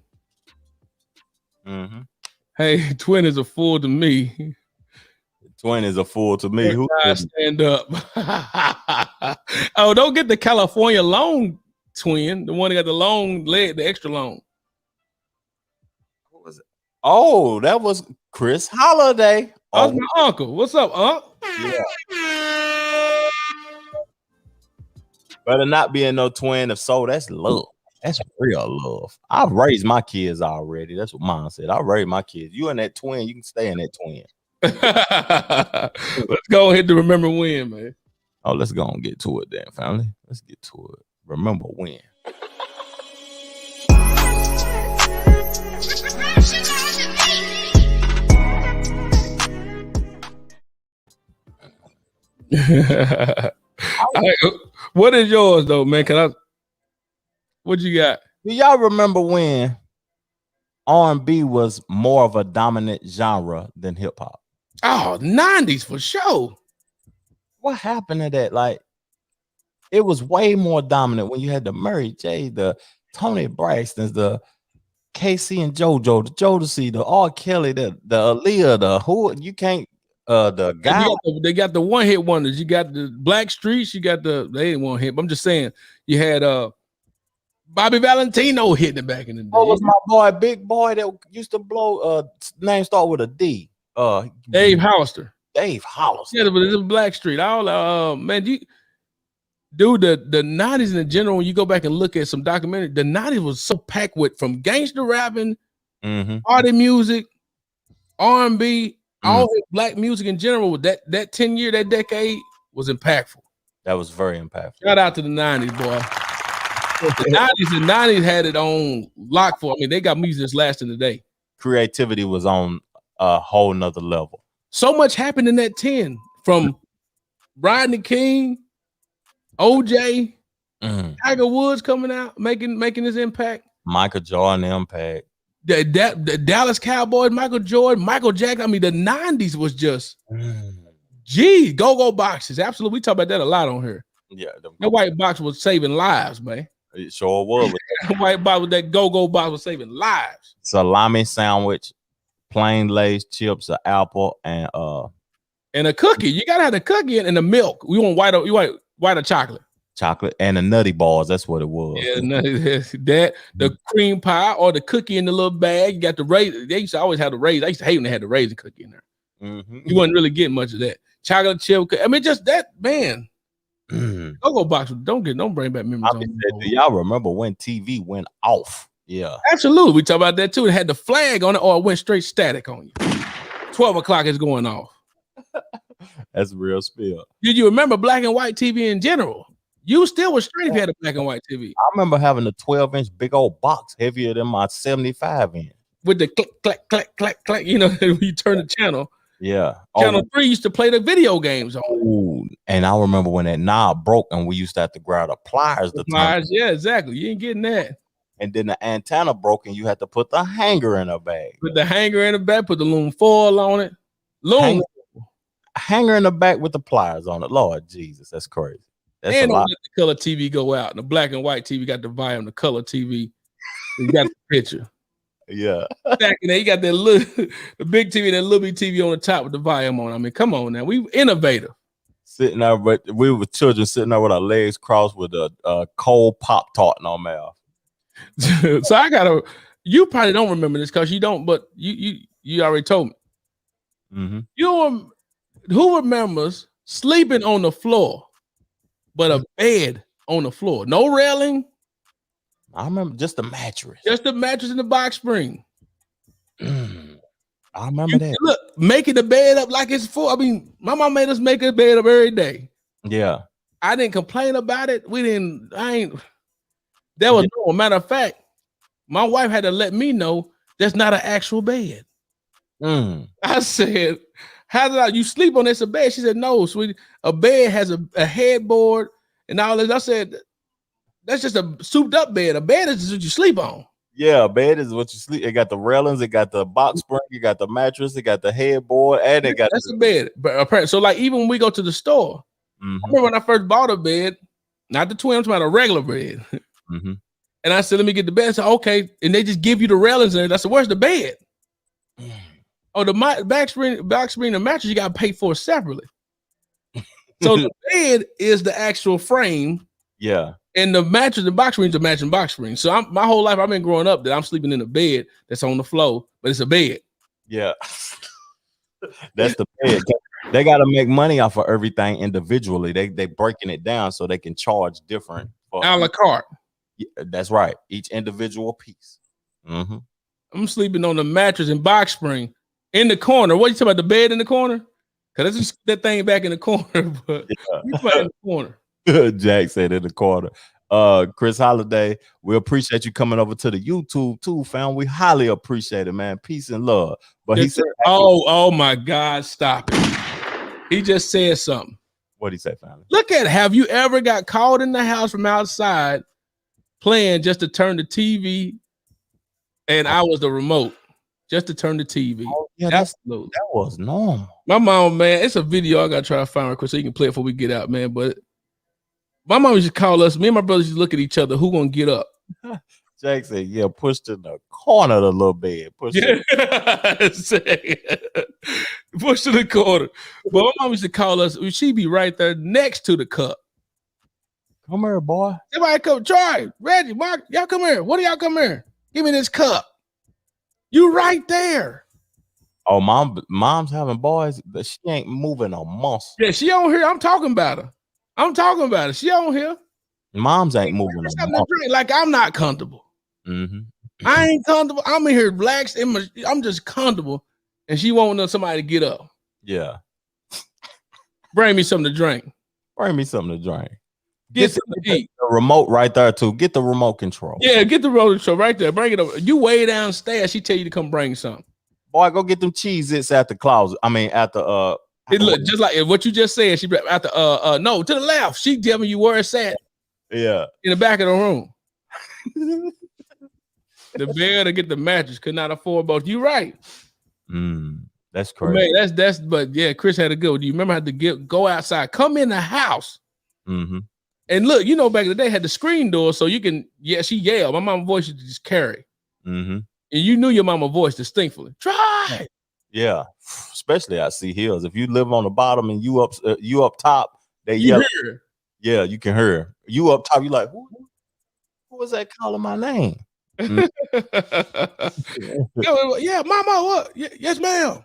Hey, twin is a fool to me. Twin is a fool to me. Who stand up? Oh, don't get the California long twin. The one that got the long leg, the extra long. What was it? Oh, that was Chris Holiday. That's my uncle. What's up, Unc? Yeah. Better not being no twin. If so, that's love. That's real love. I've raised my kids already. That's what mom said. I raised my kids. You and that twin, you can stay in that twin. Let's go ahead to remember when, man. Oh, let's go and get to it then, family. Let's get to it. Remember when. What is yours though, man? What you got? Do y'all remember when R&B was more of a dominant genre than hip hop? Oh, 90s for sure. What happened to that? Like, it was way more dominant when you had the Mary J, the Tony Braxtons, the KC and JoJo, the Jodeci, the R. Kelly, the Aaliyah, the who you can't the guy. They got the one hit wonders. You got the Black Streets. You got they didn't one hit. But I'm just saying you had Bobby Valentino hitting it back in the day. What was my boy, big boy that used to blow? Name start with a D. Dave Hollister. Dave Hollister. Yeah, but it's Black Street. Man, the 90s in general, when you go back and look at some documentary, the 90s was so packed with from gangster rapping, party music, R&B, all black music in general. With that 10-year, that decade was impactful. That was very impactful. Shout out to the 90s, boy. The 90s had it on lock for. I mean, they got music that's lasting today. Creativity was on a whole nother level. So much happened in that 10 from Rodney King, OJ, Tiger Woods coming out, making his impact. Michael Jordan impact. The Dallas Cowboys, Michael Jordan, Michael Jackson. I mean, the 90s was just, go-go boxes. Absolutely. We talk about that a lot on here. Yeah. The white box was saving lives, man. It sure was. The white box with that go-go box was saving lives. Salami sandwich, plain Lay's chips, an apple, and a cookie. You gotta have the cookie and the milk. We want white or chocolate. Chocolate and the nutty bars. That's what it was. Yeah, the cream pie or the cookie in the little bag. You got the raisin. They used to always have the raisin. I used to hate when they had the raisin cookie in there. You wouldn't really get much of that. Chocolate chip. I mean, just that, man. Go-go box. Don't bring back memories. Do y'all remember when TV went off? Yeah, absolutely. We talk about that too. It had the flag on it, or it went straight static on you. 12 o'clock is going off. That's a real spill. Did you remember black and white TV in general? You still was straight if you had a black and white TV. I remember having a 12-inch big old box heavier than my 75-inch. With the click, clack, clack, clack, clack. You know, when you turn the channel. Yeah. Channel 3 used to play the video games on. Ooh, and I remember when that knob broke and we used to have to grab the pliers. Yeah, exactly. You ain't getting that. And then the antenna broke and you had to put the hanger in a bag. Put the hanger in the bag, put the aluminum foil on it. Hanger in the back with the pliers on it. Lord Jesus, that's crazy. That's and a lot. Let the color TV go out. And the black and white TV got the volume, the color TV. You got the picture. Yeah. Back in there, you got that little, the big TV, that little bit TV on the top with the volume on. I mean, come on now. We innovative. Sitting there, but we were children sitting there with our legs crossed with a cold Pop-Tart in our mouth. So you probably don't remember this because you don't, but you already told me. Mm-hmm. Who remembers sleeping on the floor, but a bed on the floor? No railing. I remember just the mattress. Just the mattress and the box spring. I remember that. Look, making the bed up like it's full. I mean, my mom made us make a bed up every day. Yeah. I didn't complain about it. That was no. Matter of fact, my wife had to let me know that's not an actual bed. I said, how did you sleep on this a bed? She said, no, sweetie. A bed has a headboard and all this. I said, that's just a souped up bed. A bed is what you sleep on. Yeah, a bed is what you sleep. It got the railings, it got the box spring, it got the mattress, it got the headboard, and it got that's the bed. But so like even when we go to the store, I remember when I first bought a bed, not the twin, I'm talking about a regular bed. And I said, let me get the bed. I said, okay. And they just give you the railings and I said, where's the bed? Oh, the box spring, and mattress, you got to pay for separately. So the bed is the actual frame. Yeah. And the mattress and box springs are matching box springs. So my whole life I've been growing up that I'm sleeping in a bed that's on the floor, but it's a bed. Yeah. That's the bed. They got to make money off of everything individually. They breaking it down so they can charge different. A la carte. Yeah, that's right. Each individual piece. I'm sleeping on the mattress and box spring in the corner. What you talking about, the bed in the corner? Because that's just that thing back in the corner. But you put it in the corner. Jack said in the corner. Chris Holiday, we appreciate you coming over to the YouTube too, fam. We highly appreciate it, man. Peace and love. But he said, oh my God, stop it. He just said something. What'd he say, family? Look at it. Have you ever got called in the house from outside playing just to turn the TV and I was the remote just to turn the TV? Oh, yeah, that was normal. My mom, man, it's a video I gotta try to find real quick so you can play it before we get out, man. But my mom used to call us, me and my brothers used to look at each other, who gonna get up? Jack said, yeah, pushed in the corner of the little bed. Pushed to the corner. But my mom used to call us, she'd be right there next to the cup. Come here, boy. Everybody come, Troy, Reggie, Mark, y'all come here. What do y'all come here? Give me this cup. You right there. Oh, mom's having boys, but she ain't moving a muscle. Yeah, she on here. I'm talking about her. She on here. Moms ain't moving a muscle. Like I'm not comfortable. I ain't comfortable. I'm in here relaxed. I'm just comfortable. And she wanting somebody to get up. Yeah. Bring me something to drink. Get something to eat. The remote right there too. Get the remote control. Yeah, get the remote control right there. Bring it over. You way downstairs. She tell you to come bring something. Boy, go get them Cheez-Its at the closet. I mean, at the it look just like what you just said. She at the no to the left. She telling you where it's at. Yeah, in the back of the room. The bed to get the mattress could not afford both. You right. That's crazy. Man, that's but yeah, Chris had to go. Do you remember how to go outside? Come in the house. And look, you know, back in the day had the screen door, so you can. Yeah, she yelled. My mama's voice used to just carry. And you knew your mama's voice distinctly. Try. Yeah, especially I see hills. If you live on the bottom and you up top, they yell. Yeah, you can hear. You up top, you like, who was that calling my name? Yeah, mama, what? Yes, ma'am.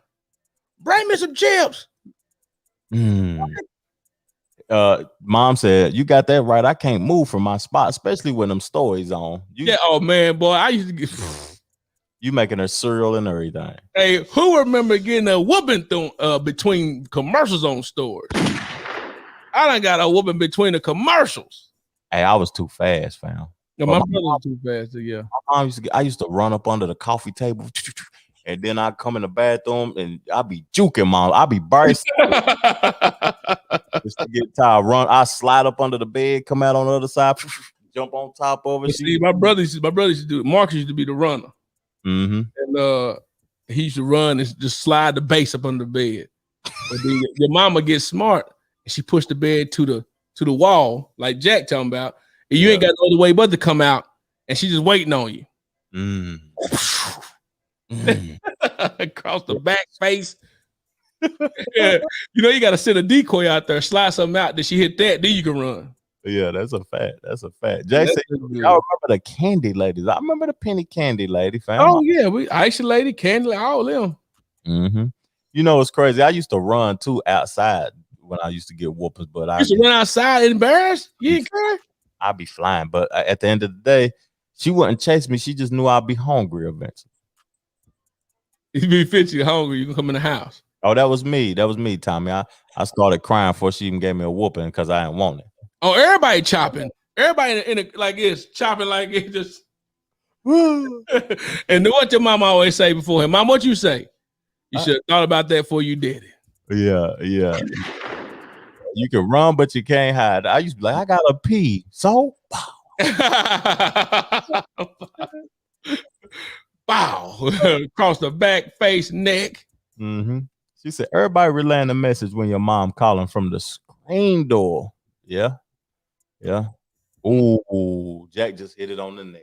Bring me some chips. Mom said, you got that right. I can't move from my spot, especially when them stories on. Oh man, boy, I used to get. You making her cereal and everything. Hey, who remember getting a whooping between commercials on stores? I done got a whooping between the commercials. Hey, I was too fast, fam. Yeah, my brother was too fast. Yeah, my mom I used to run up under the coffee table, and then I come in the bathroom and I be juking, mom. I be bursting. Just to get tired, I slide up under the bed, come out on the other side, jump on top of it. See, my brother used to do it. Marcus used to be the runner. And he used to run and just slide the base up under the bed. And then your mama gets smart and she pushed the bed to the wall, like Jack talking about, and you ain't got no other way but to come out, and she just waiting on you. Across the back face. Yeah. You know, you got to send a decoy out there, slide something out. Then she hit that, then you can run. Yeah, that's a fact. That's a fact. Jason, y'all remember the candy ladies? I remember the penny candy lady, fam. Oh, yeah. Aisha lady, candy, all them. Mm-hmm. You know, it's crazy. I used to run, too, outside when I used to get whoopers. But I used to run outside and embarrassed? You didn't care? I'd be flying. But at the end of the day, she wouldn't chase me. She just knew I'd be hungry eventually. If you be fidgety hungry, you can come in the house. Oh, that was me. That was me, Tommy. I started crying before she even gave me a whooping because I didn't want it. Oh, everybody chopping. Everybody in it like this, chopping like it just. And what your mom always say beforehand? Mom, what you say? You should have thought about that before you did it. Yeah. You can run, but you can't hide. I used to be like, I gotta pee. So, wow. Across the back, face, neck. Mm-hmm. She said, everybody relaying the message when your mom calling from the screen door. Yeah. Ooh, Jack just hit it on the nail.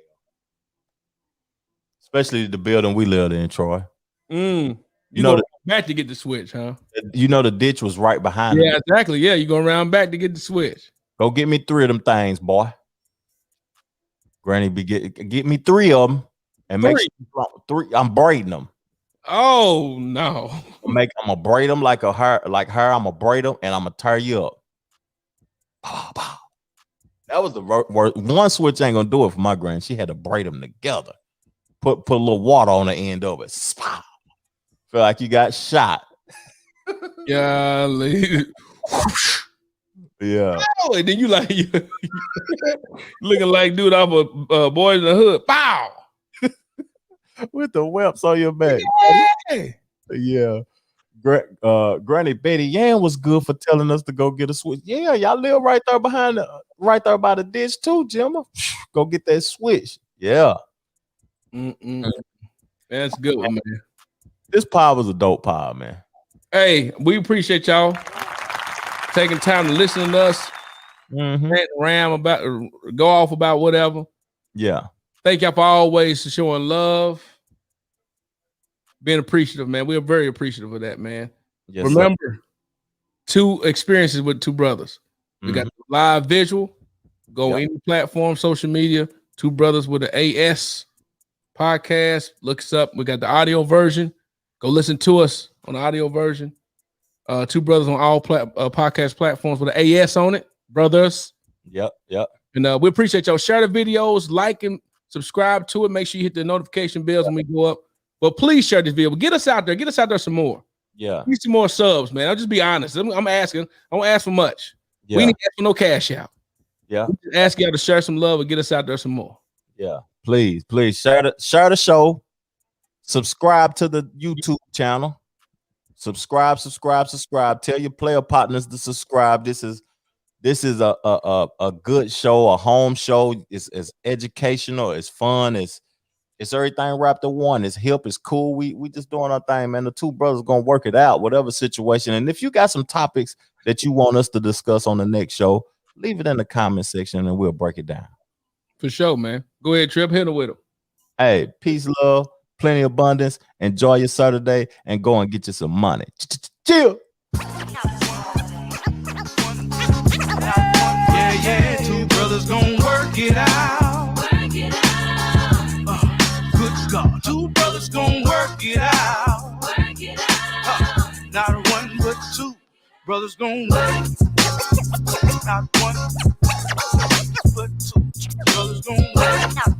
Especially the building we lived in, Troy. You know back to get the switch, huh? You know the ditch was right behind. Yeah, exactly. Yeah, you go around back to get the switch. Go get me 3 of them things, boy. Granny get me 3 of them and make sure 3. I'm braiding them. Oh no! I'm gonna braid them like her. I'm gonna braid them and I'm gonna tear you up. That was the worst. One switch ain't gonna do it for my granny. She had to braid them together. Put a little water on the end of it. Feel like you got shot. Yeah. Yeah. Oh, and then you looking like dude off of Boys in the Hood. Pow! With the whelps on your back. Yeah. Granny Betty Yan was good for telling us to go get a switch. Yeah, y'all live right there by the ditch too, Jimma. Go get that switch. Yeah. That's good, man. This pod was a dope pod, man. Hey, we appreciate y'all taking time to listen to us. Go off about whatever. Yeah. Thank y'all for always showing love, being appreciative, man. We are very appreciative of that, man. Yes, remember, 2 experiences with 2 brothers. We got live visual. Go any platform, social media. 2 brothers with an AS podcast. Look us up. We got the audio version. Go listen to us on the audio version. 2 brothers on all podcast platforms with an AS on it. Brothas. Yep. And we appreciate y'all. Share the videos, like and subscribe to it. Make sure you hit the notification bells when we go up. But please share this video. Get us out there. Get us out there some more. Yeah. Need some more subs, man. I'll just be honest. I'm asking. I don't ask for much. Yeah. We ain't ask for no cash out. Yeah. We just ask y'all to share some love and get us out there some more. Yeah. Please share the show. Subscribe to the YouTube channel. Subscribe. Tell your player partners to subscribe. This is a good show, a home show. It's educational, it's fun, it's everything wrapped in one. It's hip, it's cool. We just doing our thing, man. The 2 brothers gonna work it out, whatever situation. And if you got some topics that you want us to discuss on the next show, leave it in the comment section and we'll break it down. For sure, man. Go ahead, Trev. Hit it with them. Hey, peace, love, plenty of abundance. Enjoy your Saturday and go and get you some money. Chill. Yeah, 2 brothers gonna work it out. Good God, 2 brothers gonna work it out. Not 1 but 2 brothers gonna work. Not 1 but 2 brothers gonna work.